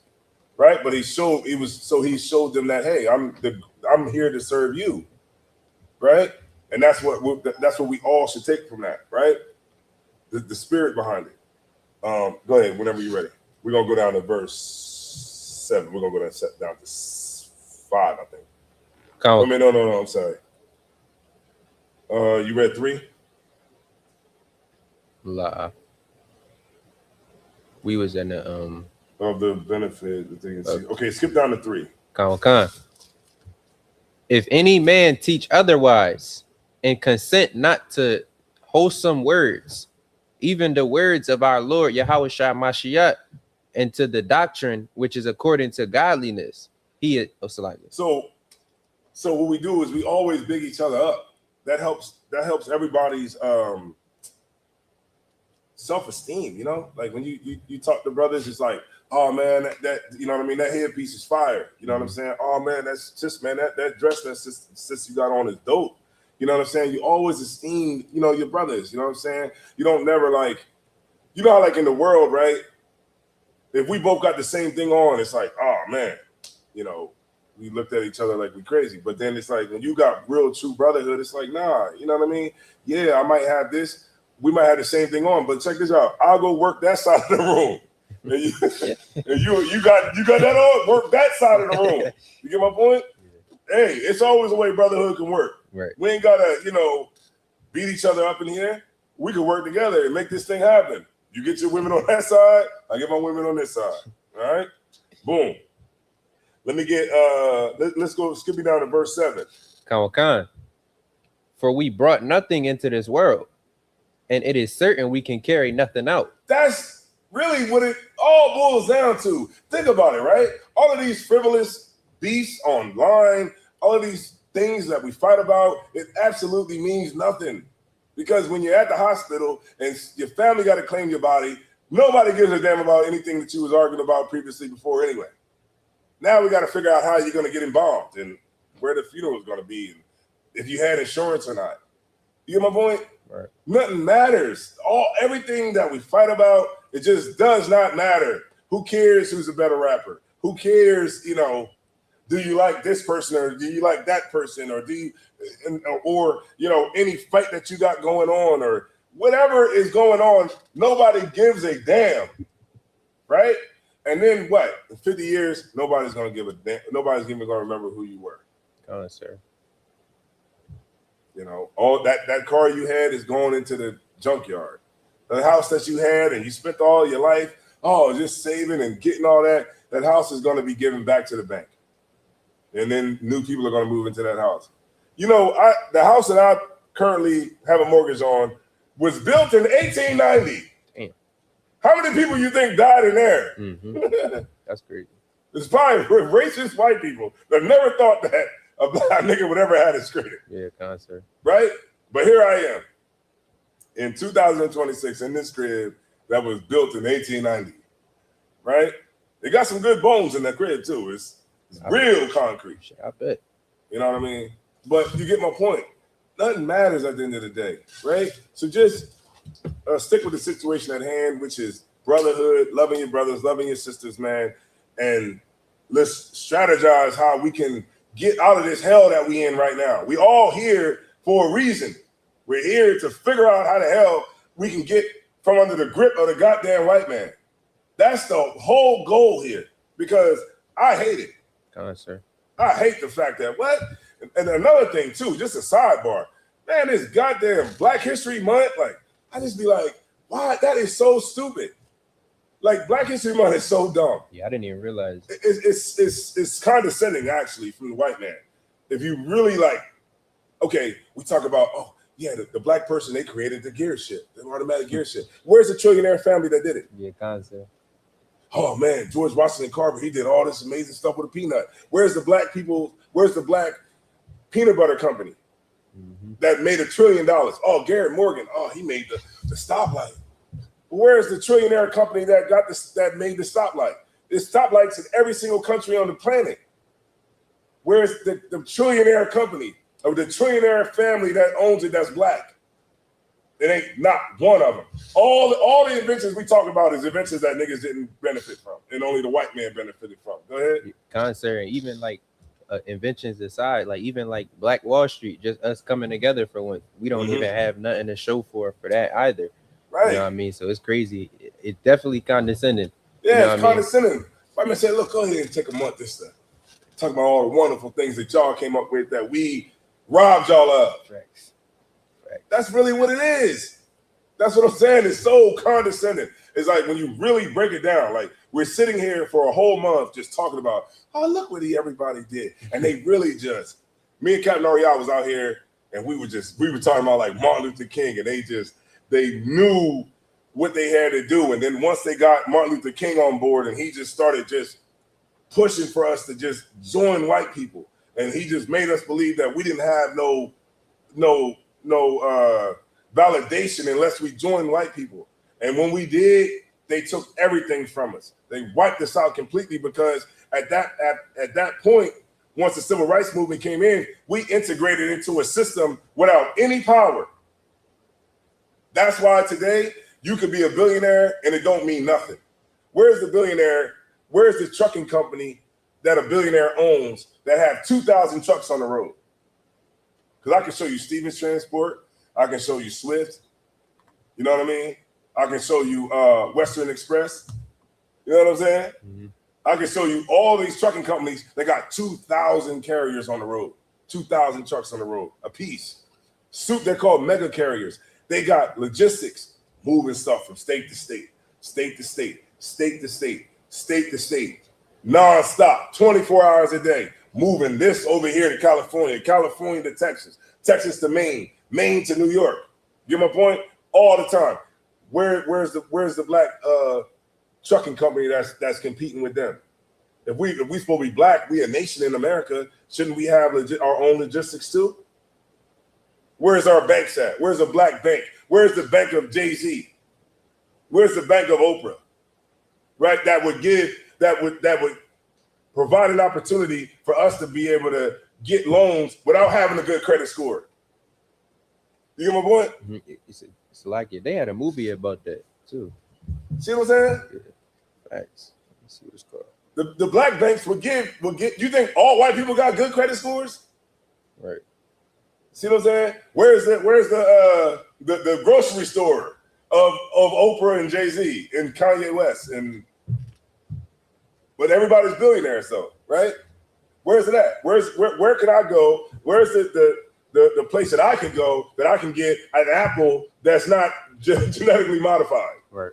S1: right? But he showed them that, hey, I'm here to serve you, right? And that's what we all should take from that, right? The spirit behind it. Go ahead, whenever you're ready. We're gonna go down to verse 7. We're gonna go down to 5, I think. No, I'm sorry. You read 3?
S2: La. We was in the
S1: of the benefit, the thing. Okay, skip down to 3.
S2: Khan. If any man teach otherwise and consent not to wholesome words, even the words of our Lord Yahushua Mashiach, and to the doctrine which is according to godliness, he is
S1: So what we do is we always big each other up. That helps everybody's self-esteem, like when you talk to brothers, it's like, oh man, that you know what I mean, that headpiece is fire, you know what I'm saying? Oh man, that's just, man, that dress that sis you got on is dope, You know what I'm saying? You always esteem, you know, your brothers. You know what I'm saying? You don't never like, you know how like in the world, right? If we both got the same thing on, it's like, oh man, you know, we looked at each other like we crazy. But then it's like when you got real true brotherhood, it's like, nah, you know what I mean? Yeah, I might have this. We might have the same thing on, but check this out. I'll go work that side of the room. And you got that on, work that side of the room. You get my point? Hey, it's always a way brotherhood can work.
S2: Right.
S1: We ain't gotta, you know, beat each other up in here. We can work together and make this thing happen. You get your women on that side, I get my women on this side. All right? Boom. Let me get let's go skipping down to verse 7.
S2: Khan. For we brought nothing into this world, and it is certain we can carry nothing out.
S1: That's really what it all boils down to. Think about it, right? All of these frivolous beasts online, all of these things that we fight about, it absolutely means nothing. Because when you're at the hospital and your family got to claim your body, nobody gives a damn about anything that you was arguing about previously before anyway. Now we got to figure out how you're going to get embalmed and where the funeral is going to be and if you had insurance or not. You get my point?
S2: Right.
S1: Nothing matters. Everything that we fight about, it just does not matter. Who cares who's a better rapper? Who cares, you know, do you like this person or do you like that person or do you, or you know, any fight that you got going on or whatever is going on, nobody gives a damn, right? And then what? In 50 years, nobody's gonna give a damn. Nobody's even gonna remember who you were.
S2: Oh, sir.
S1: You know, all that car you had is going into the junkyard. The house that you had and you spent all your life, just saving and getting all that. That house is going to be given back to the bank. And then new people are going to move into that house. You know, the house that I currently have a mortgage on was built in 1890. Damn. How many people you think died in there?
S2: Mm-hmm. That's crazy.
S1: It's probably racist white people that never thought that a black nigga would ever have it straighter.
S2: Yeah, concert.
S1: Right? But here I am in 2026 in this crib that was built in 1890. Right? They got some good bones in that crib too. It's real concrete.
S2: I bet.
S1: You know what I mean? But you get my point. Nothing matters at the end of the day, right? So just stick with the situation at hand, which is brotherhood, loving your brothers, loving your sisters, man. And let's strategize how we can get out of this hell that we in right now. We all here for a reason. We're here to figure out how the hell we can get from under the grip of the goddamn white man. That's the whole goal here, because I hate it.
S2: Sir.
S1: I hate the fact that and another thing too, just a sidebar, man, this goddamn Black History Month, like I just be like, why? That is so stupid. Like Black History Month is so dumb.
S2: Yeah, I didn't even realize.
S1: It's condescending actually from the white man. If you really like, okay, we talk about, the black person, they created the gear shit, the automatic gear shit. Where's the trillionaire family that did it?
S2: Yeah, concept.
S1: Oh man, George Washington Carver, he did all this amazing stuff with a peanut. Where's the black people? Where's the black peanut butter company that made $1 trillion? Oh, Garrett Morgan. Oh, he made the stoplight. Where's the trillionaire company that that made the stoplight? There's stoplights in every single country on the planet. Where's the trillionaire company or the trillionaire family that owns it that's black? It ain't not one of them. All the inventions we talk about is inventions that niggas didn't benefit from, and only the white man benefited from. Go ahead.
S2: Concert, even like inventions aside, like even like Black Wall Street, just us coming together for when we don't even have nothing to show for that either.
S1: Right.
S2: You know what I mean? So it's crazy. It's definitely condescending.
S1: Yeah,
S2: you know
S1: it's condescending. White man said, look, go ahead and take a month this stuff. Talk about all the wonderful things that y'all came up with that we robbed y'all of.
S2: Facts.
S1: That's really what it is. That's what I'm saying. It's so condescending. It's like when you really break it down, like we're sitting here for a whole month just talking about, oh, look what everybody did. And they really just, me and Captain Ariel was out here and we were talking about like Martin Luther King, and they knew what they had to do. And then once they got Martin Luther King on board, and he just started just pushing for us to just join white people. And he just made us believe that we didn't have no validation unless we joined white people. And when we did, they took everything from us. They wiped us out completely, because at that point, once the civil rights movement came in, we integrated into a system without any power. That's why today you could be a billionaire and it don't mean nothing. Where's the billionaire? Where's the trucking company that a billionaire owns that have 2,000 trucks on the road? Because I can show you Stevens Transport. I can show you Swift. You know what I mean? I can show you Western Express. You know what I'm saying? Mm-hmm. I can show you all these trucking companies that got 2,000 carriers on the road, 2,000 trucks on the road, a piece. They're called mega carriers. They got logistics, moving stuff from state to state, state to state, state to state, state to state, nonstop, 24 hours a day, moving this over here to California, California to Texas, Texas to Maine, Maine to New York. Get my point? All the time. Where's the black trucking company that's competing with them? If we supposed to be black, we a nation in America, shouldn't we have our own logistics too? Where's our banks at? Where's the black bank? Where's the bank of Jay-Z? Where's the bank of Oprah? Right? That would provide an opportunity for us to be able to get loans without having a good credit score. You get my point?
S2: It's like it. They had a movie about that too.
S1: See what I'm saying?
S2: Yeah. Thanks. Let's see what it's called.
S1: The black banks will get. You think all white people got good credit scores?
S2: Right.
S1: See what I'm saying? Where's the grocery store of Oprah and Jay-Z and Kanye West but everybody's billionaires though, right? Where's it at? Where can I go? Where's the place that I can go that I can get an apple that's not genetically modified?
S2: Right.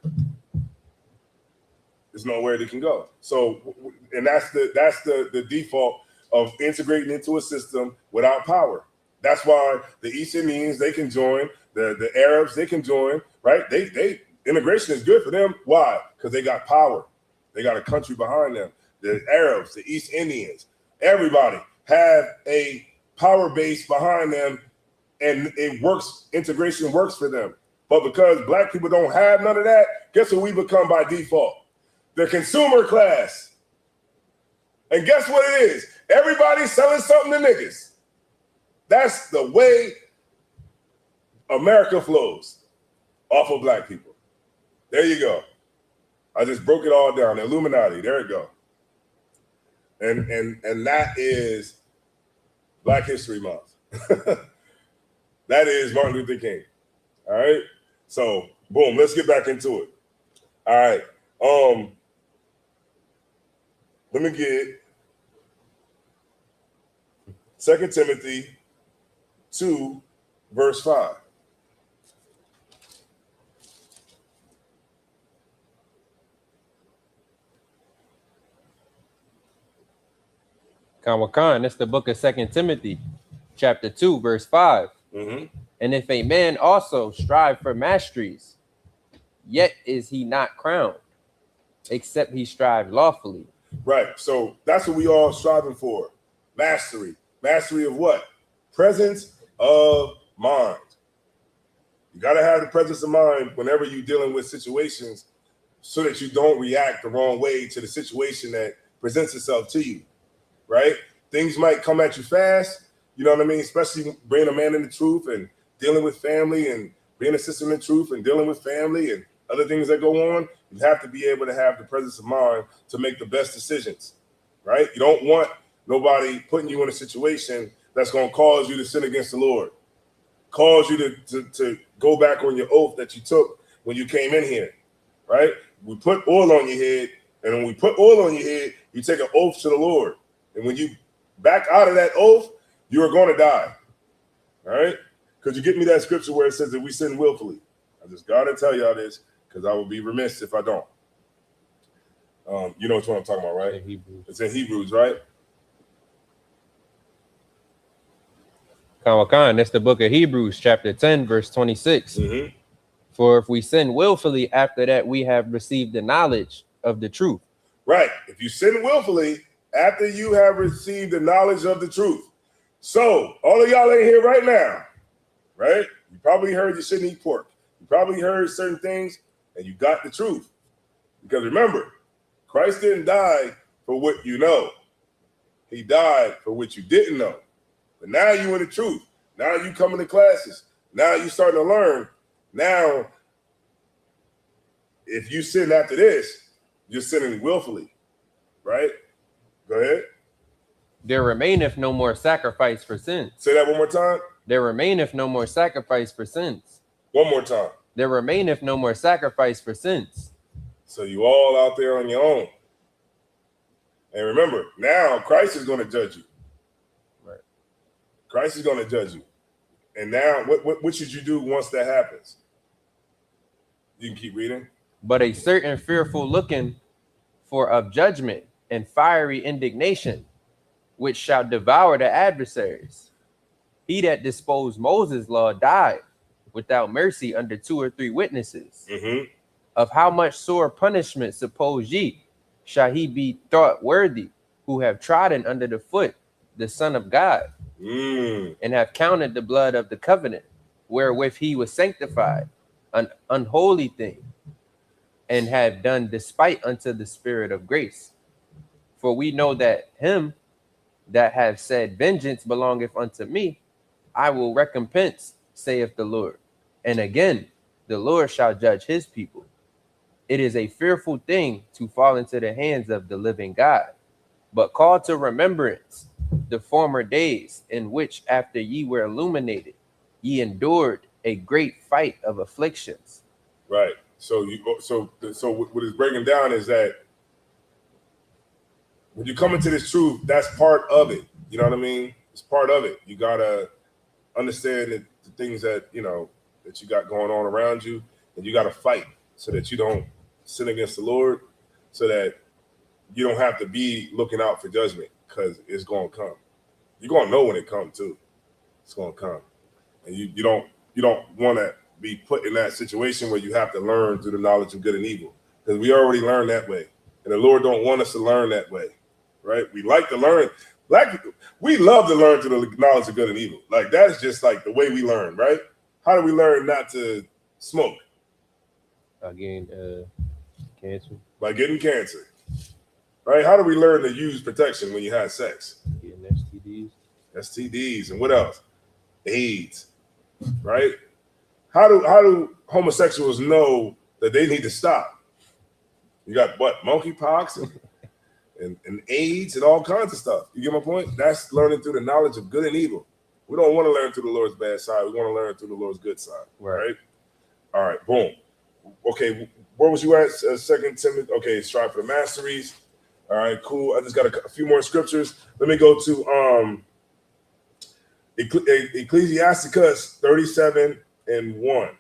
S1: There's nowhere they can go. So, and that's the default of integrating into a system without power. That's why the East Indians, they can join, the Arabs, they can join, right? They integration is good for them. Why? Because they got power. They got a country behind them. The Arabs, the East Indians, everybody have a power base behind them, and it works. Integration works for them. But because black people don't have none of that, guess what we become by default? The consumer class. And guess what it is? Everybody's selling something to niggas. That's the way America flows, off of black people. There you go. I just broke it all down. The Illuminati, there it go. And that is Black History Month. That is Martin Luther King. All right. So boom, let's get back into it. All right. Let me get 2 Timothy 2, verse 5.
S2: Khan, that's the book of 2 Timothy, chapter 2, verse 5. Mm-hmm. And if a man also strive for masteries, yet is he not crowned, except he strive lawfully.
S1: Right. So that's what we all striving for. Mastery. Mastery of what? Presence of mind. You got to have the presence of mind whenever you're dealing with situations so that you don't react the wrong way to the situation that presents itself to you. Right? Things might come at you fast, you know what I mean? Especially being a man in the truth and dealing with family and being a sister in the truth and dealing with family and other things that go on. You have to be able to have the presence of mind to make the best decisions, right? You don't want nobody putting you in a situation that's going to cause you to sin against the Lord, cause you to go back on your oath that you took when you came in here, right? We put oil on your head, and when we put oil on your head, you take an oath to the Lord. And when you back out of that oath, you are going to die. All right? Could you get me that scripture where it says that we sin willfully? I just got to tell y'all this because I would be remiss if I don't. You know which one I'm talking about, right? It's in Hebrews, right?
S2: Khan, that's the book of Hebrews, chapter 10, verse 26. Mm-hmm. For if we sin willfully, after that we have received the knowledge of the truth.
S1: Right. If you sin willfully, after you have received the knowledge of the truth. So, all of y'all in here right now, right? You probably heard you shouldn't eat pork. You probably heard certain things, and you got the truth. Because remember, Christ didn't die for what you know. He died for what you didn't know. But now you in the truth. Now you coming to classes. Now you starting to learn. Now, if you sin after this, you're sinning willfully, right? Go ahead.
S2: There remaineth no more sacrifice for sins.
S1: Say that one more time.
S2: There remaineth no more sacrifice for sins.
S1: One more time.
S2: There remaineth no more sacrifice for sins.
S1: So you all out there on your own. And remember, now Christ is going to judge you.
S2: Right.
S1: Christ is going to judge you. And now, what should you do once that happens? You can keep reading.
S2: But a certain fearful looking for of judgment and fiery indignation, which shall devour the adversaries. He that disposed Moses' law died without mercy under 2 or 3 witnesses.
S1: Mm-hmm.
S2: Of how much sore punishment suppose ye shall he be thought worthy, who have trodden under the foot the Son of God, and have counted the blood of the covenant, wherewith he was sanctified, an unholy thing, and have done despite unto the Spirit of grace. For we know that him that have said, vengeance belongeth unto me, I will recompense, saith the Lord. And again, the Lord shall judge his people. It is a fearful thing to fall into the hands of the living God. But call to remembrance the former days, in which after ye were illuminated, ye endured a great fight of afflictions.
S1: Right. So what is breaking down is that when you come into this truth, that's part of it. You know what I mean? It's part of it. You gotta understand that the things that that you got going on around you, and you gotta fight so that you don't sin against the Lord, so that you don't have to be looking out for judgment, because it's gonna come. You're gonna know when it comes too. It's gonna come, and you don't want to be put in that situation where you have to learn through the knowledge of good and evil, because we already learned that way, and the Lord don't want us to learn that way, right? We like to learn, we love to learn through the knowledge of good and evil. Like that is just like the way we learn, right? How do we learn not to smoke?
S2: Again, cancer.
S1: By getting cancer, right? How do we learn to use protection when you have sex?
S2: Getting STDs.
S1: STDs, and what else? AIDS, right? How do homosexuals know that they need to stop? You got what? Monkeypox and AIDS and all kinds of stuff. You get my point? That's learning through the knowledge of good and evil. We don't want to learn through the Lord's bad side. We want to learn through the Lord's good side, right? All right, boom. Okay, where was you at? 2 Timothy. Okay, strive for the masteries. All right, cool. I just got a few more scriptures. Let me go to Ecclesiasticus 37:1.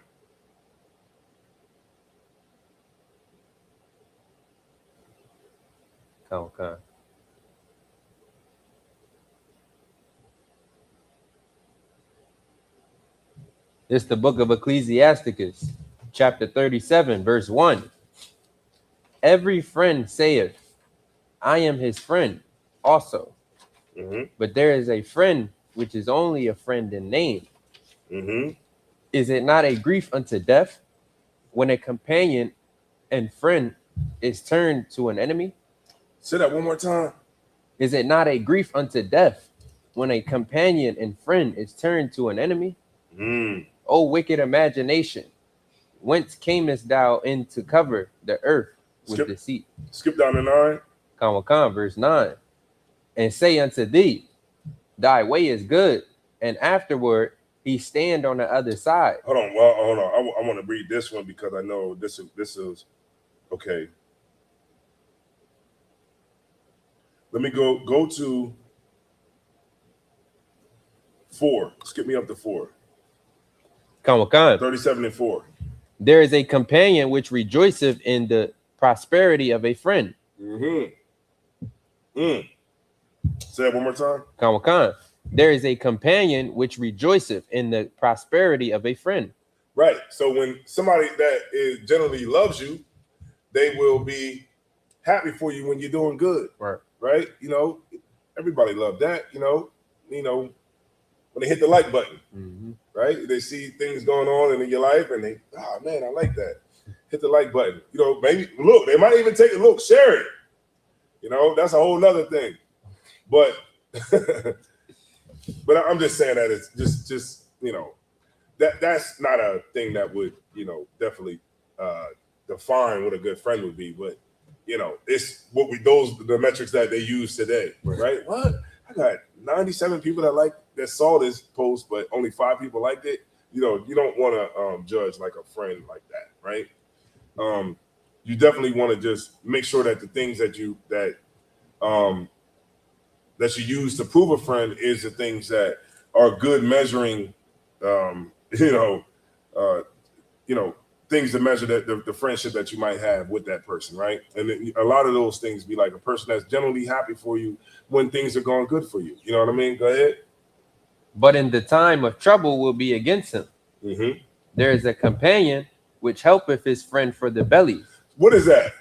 S2: Okay. It's the book of Ecclesiasticus, chapter 37, verse 1. Every friend saith, I am his friend also.
S1: Mm-hmm.
S2: But there is a friend which is only a friend in name.
S1: Mm-hmm.
S2: Is it not a grief unto death when a companion and friend is turned to an enemy?
S1: Say that one more time.
S2: Is it not a grief unto death when a companion and friend is turned to an enemy? O wicked imagination, whence camest thou in to cover the earth with deceit?
S1: Skip down to 9.
S2: Verse 9. And say unto thee, thy way is good, and afterward he stand on the other side.
S1: Hold on. I want to read this one because I know this is okay. Let me go to 4. Skip me up to 4. 37:4.
S2: There is a companion which rejoiceth in the prosperity of a friend.
S1: Say that one more time.
S2: There is a companion which rejoiceth in the prosperity of a friend.
S1: Right. So when somebody that generally loves you, they will be happy for you when you're doing good. Right. Everybody love that. When they hit the like button, right? They see things going on in your life, and they, oh man, I like that. Hit the like button. Maybe look. They might even take a look, share it. That's a whole nother thing. But but I'm just saying that it's just that's not a thing that would definitely define what a good friend would be. But it's what the metrics that they use today, right? What I got 97 people that saw this post, but only 5 people liked it. You don't want to judge like a friend like that, right? You definitely want to just make sure that the things that you use to prove a friend is the things that are good measuring, things to measure that the friendship that you might have with that person, right? And then a lot of those things be like a person that's generally happy for you when things are going good for you. You know what I mean? Go ahead.
S2: But in the time of trouble will be against him.
S1: Mm-hmm.
S2: There is a companion which helpeth his friend for the belly.
S1: What is that?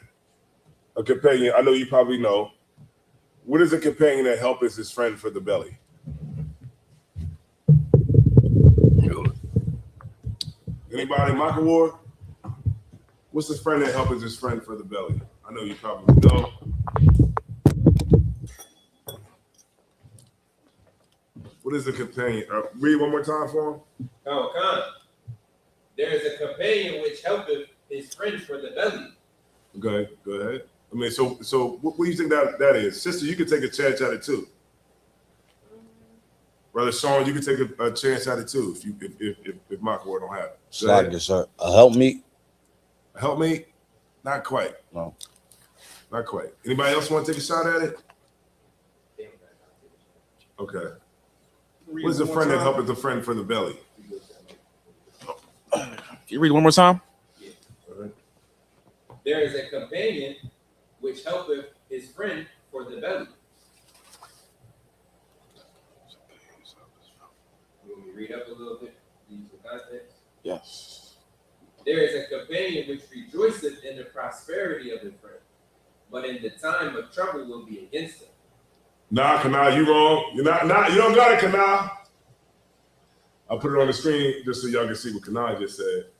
S1: A companion? I know you probably know. What is a companion that helpeth his friend for the belly? Anybody? Michael Ward? What's his friend that helpeth his friend for the belly? I know you probably know. What is a companion? Read one more time for him.
S2: Oh, come. There is a companion which helpeth his friend for the belly.
S1: Okay, go ahead. I mean, so what do you think that is? Sister, you can take a chance at it too. Brother Sean, you can take a chance at it too if Michael Ward don't have it.
S3: Slide this, sir. A helpmeet?
S1: A helpmeet? Not quite.
S3: No.
S1: Not quite. Anybody else want to take a shot at it? Okay. What is a friend that helpeth a friend for the belly?
S3: Can you read one more time?
S2: Yeah. Right. There is a companion which helpeth his friend for the belly. You want me to read up a little bit? Use the context?
S3: Yes.
S2: There is a companion which rejoiceth in the prosperity of his friend, but in the time of trouble will be against him.
S1: Nah, Kanal, you wrong. You don't got it, Kanal. I'll put it on the screen just so y'all can see what Kanal just said.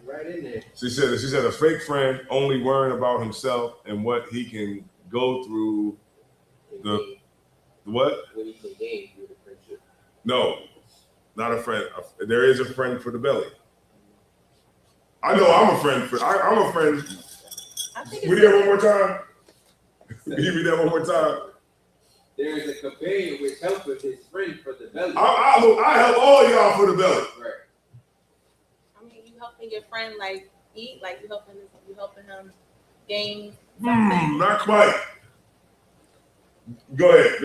S2: Right in there.
S1: She said a fake friend only worrying about himself and what he can go through. The what? What he can gain through the friendship. No, not a friend. There is a friend for the belly. I know I'm a friend. I'm a friend. Read that one more time. Can you read that one more time?
S2: There is a companion which helpeth his friend for the belly.
S1: I help all y'all for the belly.
S2: Right.
S4: I mean, you helping your friend like eat, like you helping him gain something.
S1: Not quite. Go ahead.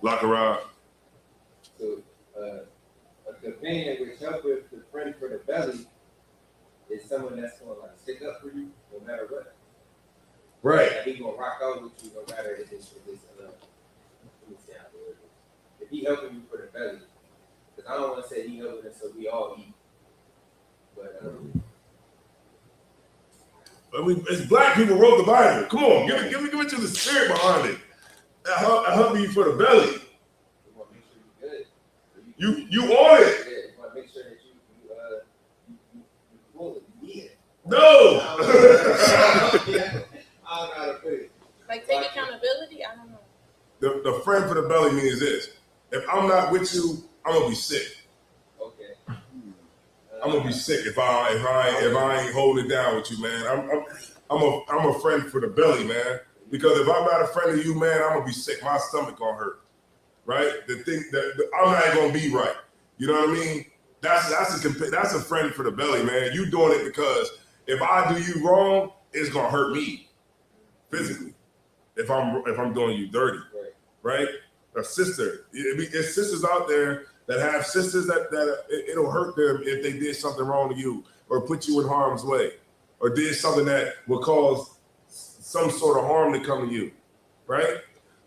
S1: Lacquerade.
S2: So, a companion which helpeth the friend for the belly is someone that's gonna like stick up for you no matter what.
S1: Right.
S2: Like, he gonna rock out with you no matter if it's let me see how it is. If he helping you for the belly, because I don't want to say he helping us so we all eat, but
S1: it's black people wrote the Bible. Come on, give it to the spirit behind it. I help you for the belly.
S2: we want to make sure you're good.
S1: You on it?
S2: Yeah, we want to make sure that you full. Yeah.
S1: No.
S2: I don't know how to put it.
S4: Like take accountability. I don't know.
S1: The friend for the belly means this: if I'm not with you, I'm gonna be sick.
S2: Okay.
S1: I'm gonna be sick if I ain't holding it down with you, man. I'm a friend for the belly, man. Because if I'm not a friend of you, man, I'm gonna be sick. My stomach gonna hurt, right? I'm not gonna be right. You know what I mean? That's a friend for the belly, man. You doing it because if I do you wrong, it's gonna hurt me physically. If I'm doing you dirty, right? A sister, it's sisters out there that have sisters that it'll hurt them if they did something wrong to you or put you in harm's way or did something that will cause some sort of harm to come to you, right?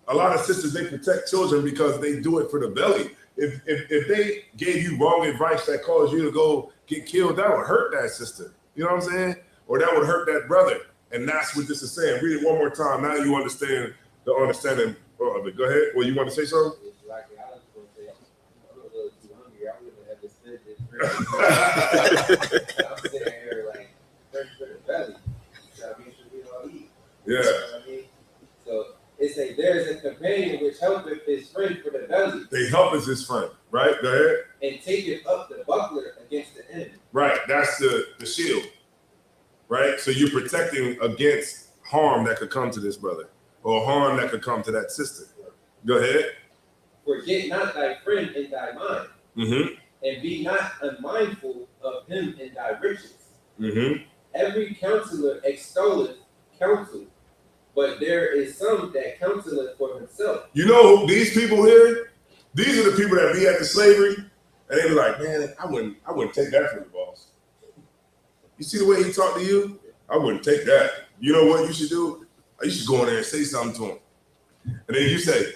S1: A lot of sisters, they protect children because they do it for the belly. If they gave you wrong advice that caused you to go get killed, that would hurt that sister. You know what I'm saying? Or that would hurt that brother. And that's what this is saying. Read it one more time. Now you understand the understanding of it. Go ahead. Well, you want to say something?
S2: Like, I was going to say, I'm a little too hungry. I wouldn't have understood this. I'm sitting here like, friend for the
S5: belly. So make sure we all eat.
S1: Yeah.
S5: You know what I mean? So it's a there's a companion which helpeth his friend for the belly.
S1: They help as his friend, right? Go ahead.
S5: And taketh up the buckler against the enemy.
S1: Right. That's the shield. Right? So you're protecting against harm that could come to this brother or harm that could come to that sister. Go ahead.
S5: Forget not thy friend in thy mind, and be not unmindful of him in thy riches. Every counselor extolleth counsel, but there is some that counseleth for himself.
S1: You know, these people here, these are the people that be at the slavery, and they be like, man, I wouldn't take that from the boss. You see the way he talked to you? I wouldn't take that. You know what you should do? You should go in there and say something to him. And then you say,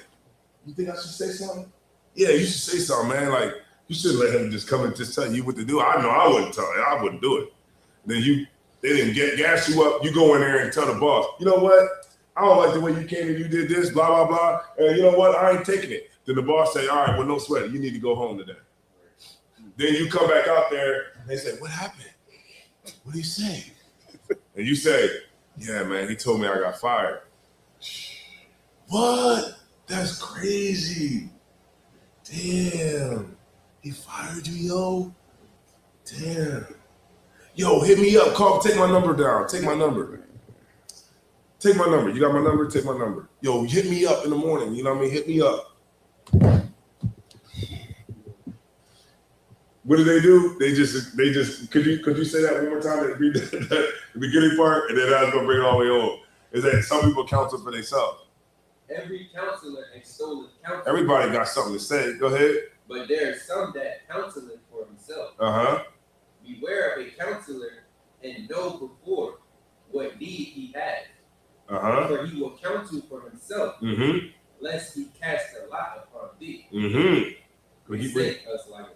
S1: you think I should say something? Yeah, you should say something, man. Like, you shouldn't let him just come and just tell you what to do. I know I wouldn't tell him. I wouldn't do it. Then they didn't gas you up. You go in there and tell the boss, you know what? I don't like the way you came and you did this, blah, blah, blah. And you know what? I ain't taking it. Then the boss say, all right, well, no sweat. You need to go home today. Then you come back out there and they say, what happened? What did he say? And you say, yeah, man, he told me I got fired. What? That's crazy. Damn. He fired you, yo? Damn. Yo, hit me up. Call, take my number down. Take my number. Take my number. You got my number? Take my number. Yo, hit me up in the morning. You know what I mean? Hit me up. What do? They just could you say that one more time? Read that the beginning part, and then I was gonna bring it all the way on. Is that some people counsel for themselves.
S5: Every counselor extolleth counsel.
S1: Everybody got something to say. Go ahead.
S5: But there are some that counseleth for himself. Beware of a counselor and know before what deed he has. For he will counsel for himself, lest he cast a lot upon thee. And say us like,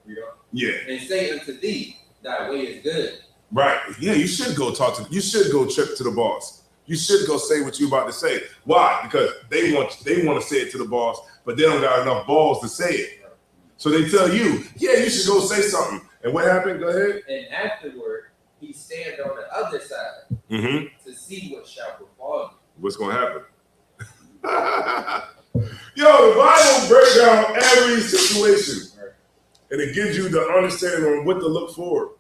S5: you know? Yeah. And say unto thee, thy way is good. Right. Yeah, you should go talk to. You should go trip to the boss. You should go say what you about to say. Why? Because they want to say it to the boss, but they don't got enough balls to say it. So they tell you, yeah, you should go say something. And what happened? Go ahead. And afterward, he stand on the other side to see what shall befall you.
S1: What's going to happen? Yo, the Bible breaks down every situation. And it gives you the understanding on what to look for.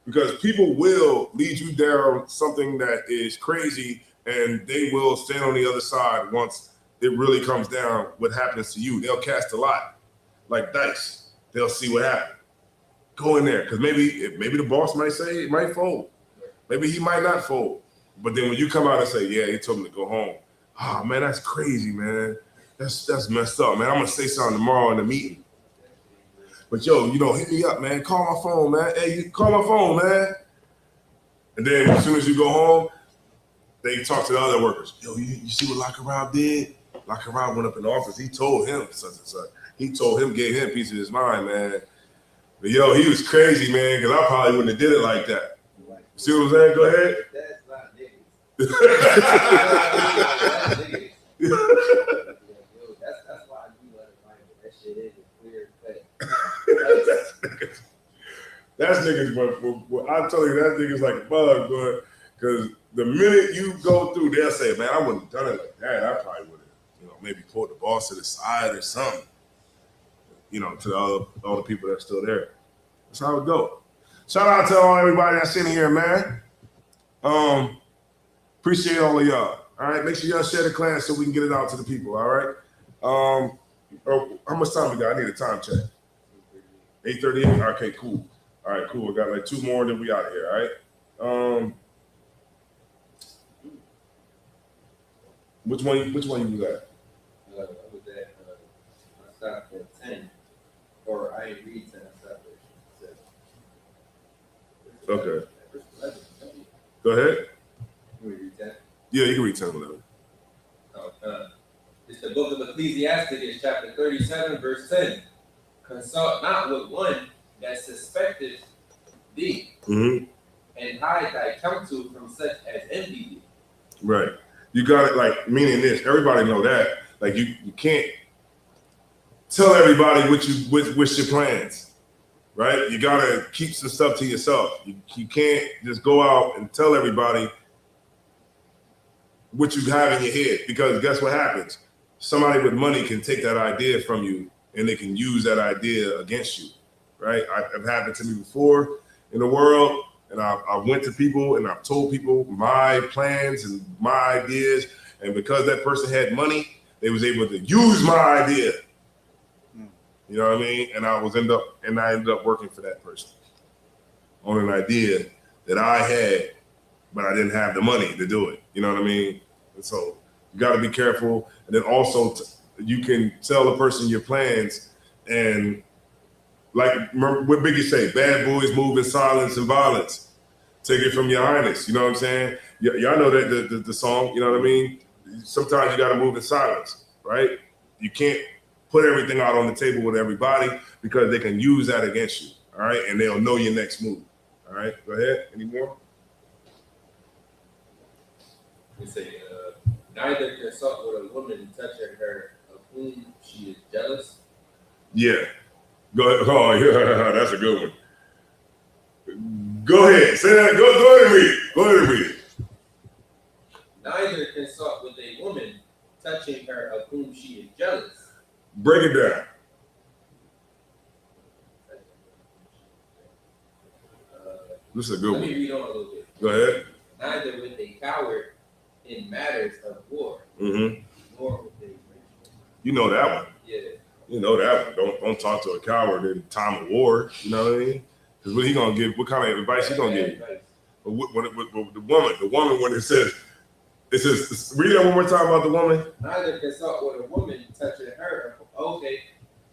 S1: Because people will lead you down something that is crazy, and they will stand on the other side once it really comes down what happens to you. They'll cast a lot, like dice. They'll see what happens. Go in there, because maybe the boss might say it might fold. Maybe he might not fold. But then when you come out and say, yeah, he told me to go home. Oh, man, that's crazy, man. That's messed up, man. I'm going to say something tomorrow in the meeting. But yo, hit me up, man. Call my phone, man. Hey, you call my phone, man. And then as soon as you go home, they talk to the other workers. Yo, you see what Locker Rob did? Locker Rob went up in the office. He told him such and such. He told him, gave him a piece of his mind, man. But yo, he was crazy, man, because I probably wouldn't have did it like that. See what I'm saying? Go ahead.
S5: That's not niggas. That's niggas. That's why I do let it find it. That shit is a clear cut.
S1: That's niggas, but I'm telling you, that nigga's like a bug, but because the minute you go through, they'll say, man, I wouldn't have done it like that. I probably would have, maybe pulled the boss to the side or something, to all the people that's still there. That's how it go. Shout out to everybody that's in here, man. Appreciate all of y'all. All right, make sure y'all share the class so we can get it out to the people. All right. How much time we got? I need a time check. 8:38. Okay, cool. All right, cool. We got like 2 more, then we out of here. All right. Which one you got?
S5: I was at, I stopped at 10, or I didn't read 10. I stopped at 7.
S1: Okay. Go ahead.
S5: Can we read 10?
S1: Yeah, you can read 10 and 11.
S5: It's the book of Ecclesiastes, chapter 37, verse 10. Consult not with one that suspecteth thee, and hide thy counsel from such as envy thee.
S1: Right. You got it, like, meaning this. Everybody know that. Like, you can't tell everybody what's your plans. right? You gotta keep some stuff to yourself. You can't just go out and tell everybody what you have in your head, because guess what happens? Somebody with money can take that idea from you and they can use that idea against you, right? It happened to me before in the world, and I went to people and I've told people my plans and my ideas, and because that person had money, they was able to use my idea. You know what I mean? And I ended up working for that person on an idea that I had, but I didn't have the money to do it. You know what I mean? And so you got to be careful. And then also you can tell the person your plans, and like remember what Biggie say, bad boys move in silence and violence. Take it from your highness. You know what I'm saying? Y'all know that the song, you know what I mean? Sometimes you got to move in silence, right? You can't put everything out on the table with everybody, because they can use that against you, all right? And they'll know your next move, all right? Go ahead. Any more?
S5: We say, neither consult with a woman touching her of whom she is jealous.
S1: Yeah. Go ahead. Oh, yeah, that's a good one. Go ahead. Say that. Go ahead and read it. Go ahead and read it.
S5: Neither consult with a woman touching her of whom she is jealous.
S1: Break it down. This is a good
S5: Let
S1: one.
S5: me read on a little bit.
S1: Go ahead.
S5: Neither with a coward in matters of war,
S1: Mm-hmm.
S5: nor with a
S1: You know that one.
S5: yeah.
S1: You know that one. Don't talk to a coward in time of war. You know what I mean? Because what he gonna give? What kind of advice he gonna give you? But the woman when it says, read that one more time about the woman.
S5: Neither consult with a woman touching her. Okay.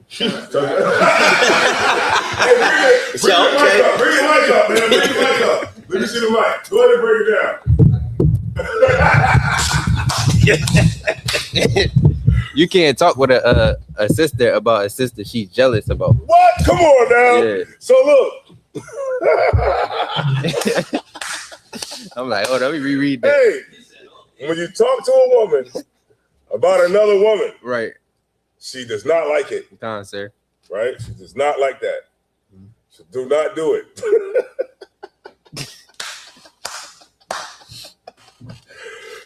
S1: Hey, bring the mic up. Bring the mic up, man. Bring the mic up. Let me see the mic. Go ahead and break it down.
S2: You can't talk with a sister about a sister she's jealous about.
S1: What? Come on now.
S2: Yeah.
S1: So look.
S2: I'm like, oh, let me reread that.
S1: Hey, when you talk to a woman about another woman,
S2: Right.
S1: she does not like it.
S2: Come on, sir.
S1: Right? She does not like that. So do not do it.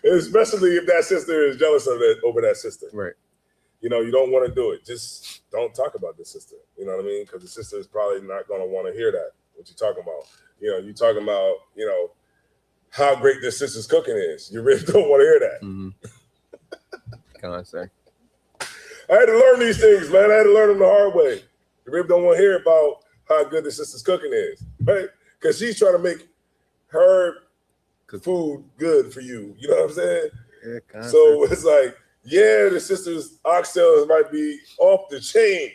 S1: Especially if that sister is jealous of it over that sister.
S2: Right.
S1: You know, you don't want to do it. Just don't talk about the sister. You know what I mean? Because the sister is probably not going to want to hear that. What you talking about? You know, you talking about, you know, how great this sister's cooking is. You really don't want to hear that.
S2: Mm-hmm. Come on, sir.
S1: I had to learn these things, man. I had to learn them the hard way. You really don't want to hear about how good the sister's cooking is, right? Because she's trying to make her food good for you. You know what I'm saying?
S2: Yeah,
S1: so it's like, yeah, the sister's oxtails might be off the chain.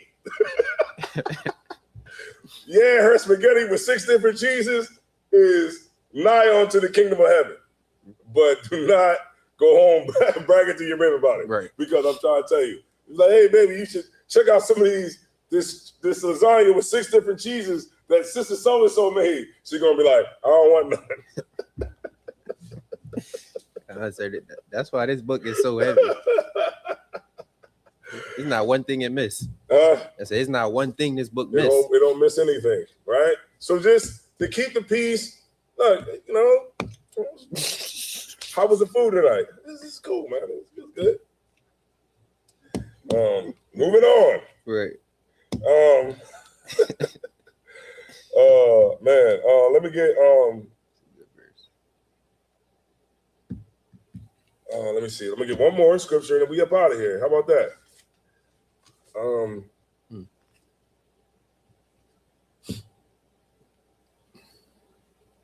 S1: Yeah, her spaghetti with 6 different cheeses is nigh onto the kingdom of heaven. But do not go home bragging to your baby about it.
S2: Right.
S1: Because I'm trying to tell you. It's like, hey, baby, you should check out some of this lasagna with 6 different cheeses that sister so-and-so made. She's going to be like, I don't want none.
S2: I said that's why this book is so heavy. It's not one thing it missed. I said it's not one thing this book missed.
S1: It don't miss anything, right? So just to keep the peace, look, you know, how was the food tonight? This is cool, man. It's good. Moving on.
S2: Right.
S1: Man. Let me get let me see. Let me get one more scripture and then we up out of here. How about that?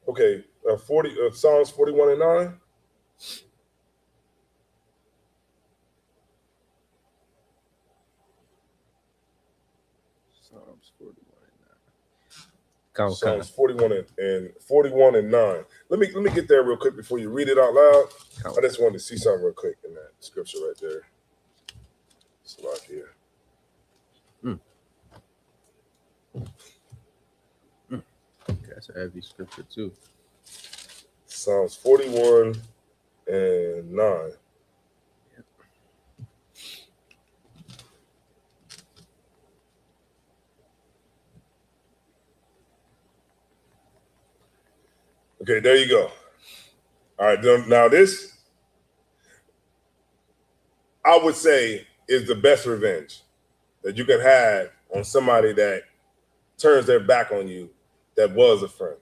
S1: Okay, Psalms 41 and 9.
S2: Psalms 41 and 9.
S1: Psalms 41 and 9. Let me get there real quick before you read it out loud. I just wanted to see something real quick in that scripture right there. It's lock here.
S2: That's a heavy scripture too.
S1: Psalms 41 and 9. Okay, there you go. All right, now this, I would say, is the best revenge that you can have on somebody that turns their back on you that was a friend.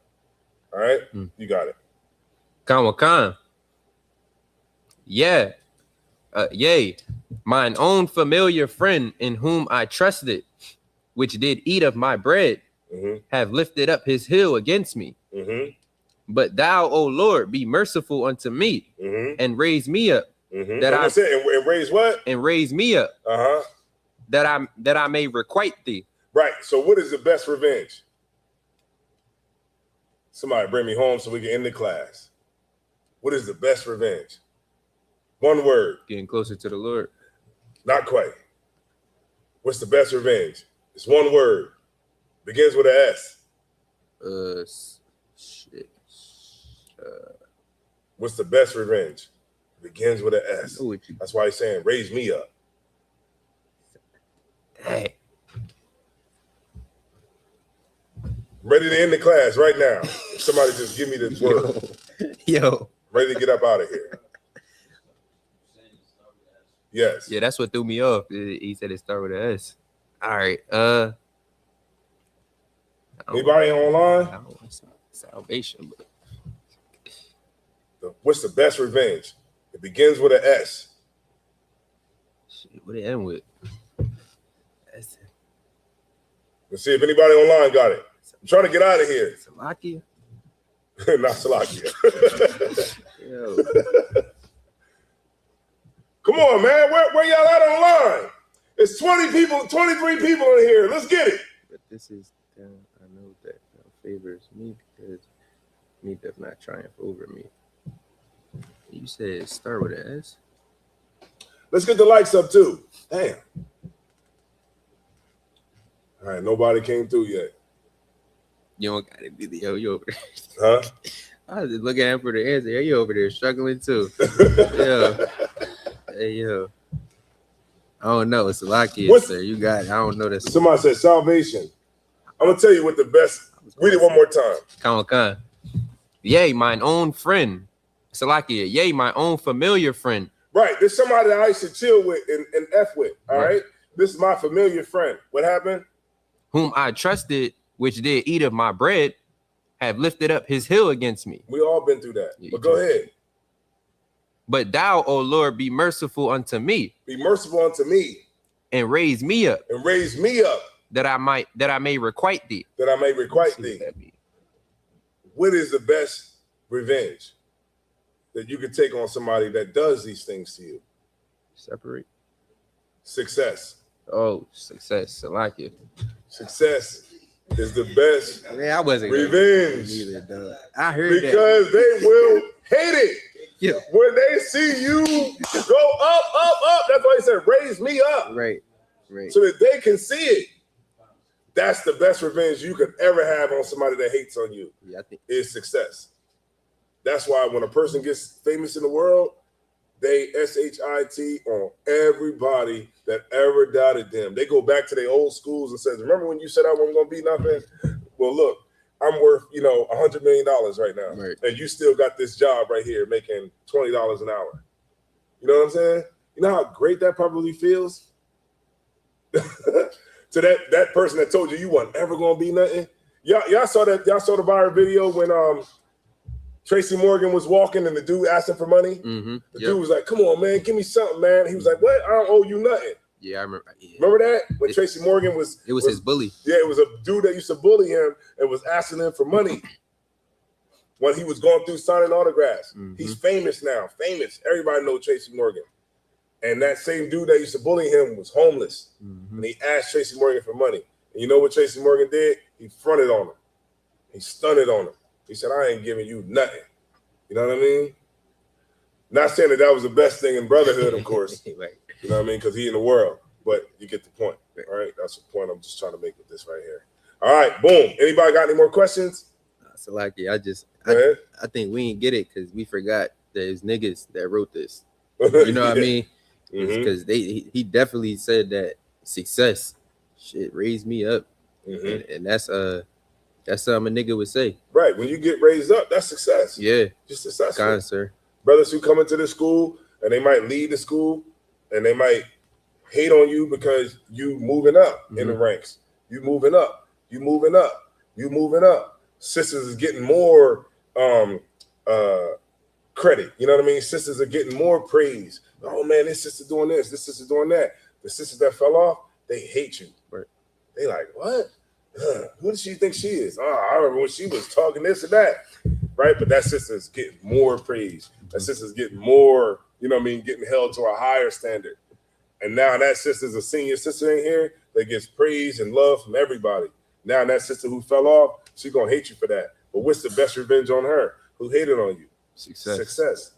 S1: All right? You got it.
S2: Khan. Yeah. Yea, mine own familiar friend in whom I trusted, which did eat of my bread, have lifted up his heel against me. But thou, O Lord, be merciful unto me and raise me up. That I
S1: say and raise what?
S2: And raise me up. That I may requite thee.
S1: Right. So what is the best revenge? Somebody bring me home so we can end the class. What is the best revenge? One word.
S2: Getting closer to the Lord.
S1: Not quite. What's the best revenge? It's one word. Begins with an S.
S2: Shit.
S1: What's the best revenge? Begins with an S. That's why he's saying, raise me up.
S2: Dang.
S1: Ready to end the class right now. Somebody just give me this word.
S2: Yo.
S1: Ready to get up out of here. Yes.
S2: Yeah, that's what threw me off. He said it started with an S. All right.
S1: Anybody online?
S2: I don't want salvation, but
S1: what's the best revenge? It begins with an S.
S2: Shit, what it end with?
S1: Let's see if anybody online got it. I'm trying to get out of here.
S2: Salakia?
S1: Not Salakia.
S2: Yo.
S1: Come on, man. Where y'all at online? It's 20 people, 23 people in here. Let's get it.
S2: But this is, I know that favors me because me does not triumph over me. You said start with an S?
S1: Let's get the likes up too. Damn. All right, nobody came through yet.
S2: You don't gotta be the yo over there.
S1: Huh?
S2: I was just looking at him for the answer. You over there struggling too. Yeah. Hey yo. I don't know. It's a lot, kids, sir. You got it. I don't know this.
S1: Somebody said salvation. I'm gonna tell you what the best. Read it one more time.
S2: Khan. Yea, mine own friend. Salakia. Yea, my own familiar friend.
S1: Right. There's somebody that I used to chill with and F with. All right. This is my familiar friend. What happened?
S2: Whom I trusted, which did eat of my bread, have lifted up his heel against me.
S1: We all been through that. But go ahead.
S2: But thou, O Lord, be merciful unto me.
S1: Be merciful unto me.
S2: And raise me up.
S1: And raise me up.
S2: That I may requite thee.
S1: That I may requite thee. What is the best revenge that you can take on somebody that does these things to you?
S2: Separate.
S1: Success.
S2: Oh, success. I like it.
S1: Success is the best
S2: I wasn't
S1: revenge.
S2: Either, I heard
S1: because they will hate it.
S2: Yeah.
S1: When they see you go up. That's why he said, raise me up.
S2: Right.
S1: So that they can see it. That's the best revenge you could ever have on somebody that hates on you.
S2: Yeah, I think
S1: is success. That's why when a person gets famous in the world, they shit on everybody that ever doubted them. They go back to their old schools and says, remember when you said I wasn't gonna be nothing? Well, look, I'm worth, $100 million right now.
S2: Right. And
S1: you still got this job right here making $20 an hour. You know what I'm saying? You know how great that probably feels? To that person that told you weren't ever gonna be nothing. Y'all saw the viral video when Tracy Morgan was walking and the dude asked him for money.
S2: Mm-hmm.
S1: The dude was like, come on, man, give me something, man. He was like, what? I don't owe you nothing.
S2: Yeah, I remember. Yeah.
S1: Remember that? When Tracy Morgan was
S2: his bully.
S1: Yeah, it was a dude that used to bully him and was asking him for money when he was going through signing autographs. Mm-hmm. He's famous now. Famous. Everybody knows Tracy Morgan. And that same dude that used to bully him was homeless. Mm-hmm. And he asked Tracy Morgan for money. And you know what Tracy Morgan did? He fronted on him. He stunted on him. He said, I ain't giving you nothing. You know what I mean? Not saying that was the best thing in brotherhood, of course.
S2: Right.
S1: You know what I mean? Because he in the world. But you get the point. All right? That's the point I'm just trying to make with this right here. All right, boom. Anybody got any more questions?
S2: So like, I think we didn't get it because we forgot there's niggas that wrote this. You know what I mean? Because he definitely said that success shit raised me up. Mm-hmm. And that's That's something a nigga would say.
S1: Right. When you get raised up, that's success.
S2: Yeah.
S1: Just successful.
S2: Kind, sir.
S1: Brothers who come into the school and they might lead the school and they might hate on you because you moving up in the ranks. You moving up. You moving up. You moving up. Sisters is getting more credit. You know what I mean? Sisters are getting more praise. Oh man, this sister doing this. This sister doing that. The sisters that fell off, they hate you.
S2: Right.
S1: They like, what? Who does she think she is? Oh, I remember when she was talking this and that. Right? But that sister's getting more praise. That sister's getting more, you know what I mean, getting held to a higher standard. And now that sister's a senior sister in here that gets praise and love from everybody. Now that sister who fell off, she's going to hate you for that. But what's the best revenge on her? Who hated on you? Success.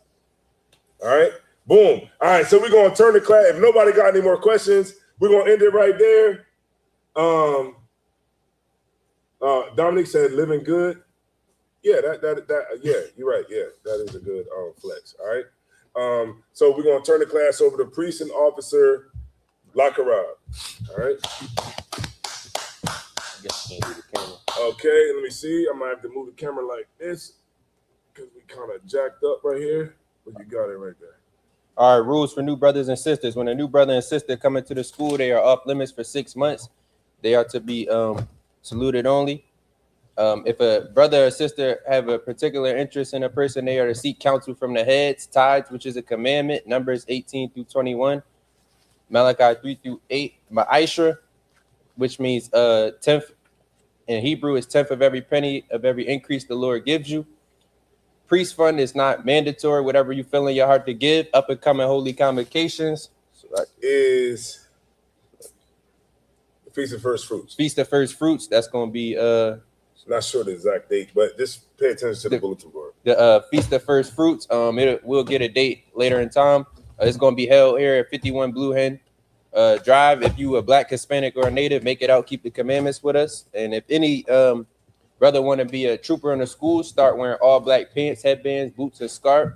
S1: All right? Boom. All right, so we're going to turn the class. If nobody got any more questions, we're going to end it right there. Dominique said living good. Yeah, yeah, you're right. Yeah, that is a good flex. All right. So we're gonna turn the class over to Precinct Officer Lakarab. All right.
S2: I guess you can't do the camera.
S1: Okay, let me see. I might have to move the camera like this because we kind of jacked up right here. But you got it right there.
S2: All right, rules for new brothers and sisters. When a new brother and sister come into the school, they are off limits for 6 months. They are to be saluted only. If a brother or sister have a particular interest in a person, they are to seek counsel from the heads. Tithes, which is a commandment, Numbers 18 through 21, Malachi 3 through 8, Ma'ashra, which means 10th in Hebrew is 10th of every penny of every increase the Lord gives you. Priest fund is not mandatory, whatever you feel in your heart to give. Up and coming holy convocations
S1: is the Feast of First Fruits.
S2: Feast of First Fruits. That's going to be
S1: not sure the exact date, but just pay attention to the bulletin board.
S2: The Feast of First Fruits. We'll get a date later in time. It's going to be held here at 51 Blue Hen Drive. If you a Black, Hispanic, or a Native, make it out. Keep the commandments with us. And if any brother want to be a trooper in the school, start wearing all black pants, headbands, boots, and scarf.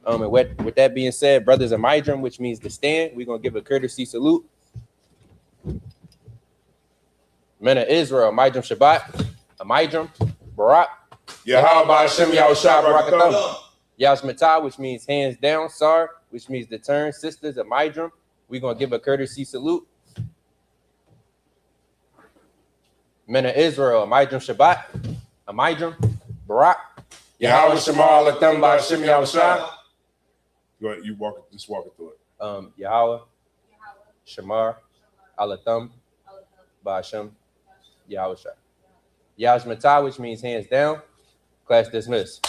S2: And with that being said, brothers of Midram, which means to stand, we're going to give a courtesy salute. Men of Israel, Midram Shabbat. Amidram, Barak,
S1: Yahweh Hashem Yahushua Barakatam.
S2: Yashmatah, which means hands down. Sar, which means the turn. Sisters, Amidram. We're going to give a courtesy salute. Men of Israel, Amidram Shabbat, Amidram, Barak,
S1: Yahweh Shema Alatam by Hashem Yahushua. Go ahead, just walk it through it.
S2: Yahweh, Shemar, Alatam, by Hashem Yahushua. Yashmatah, which means hands down. Class dismissed.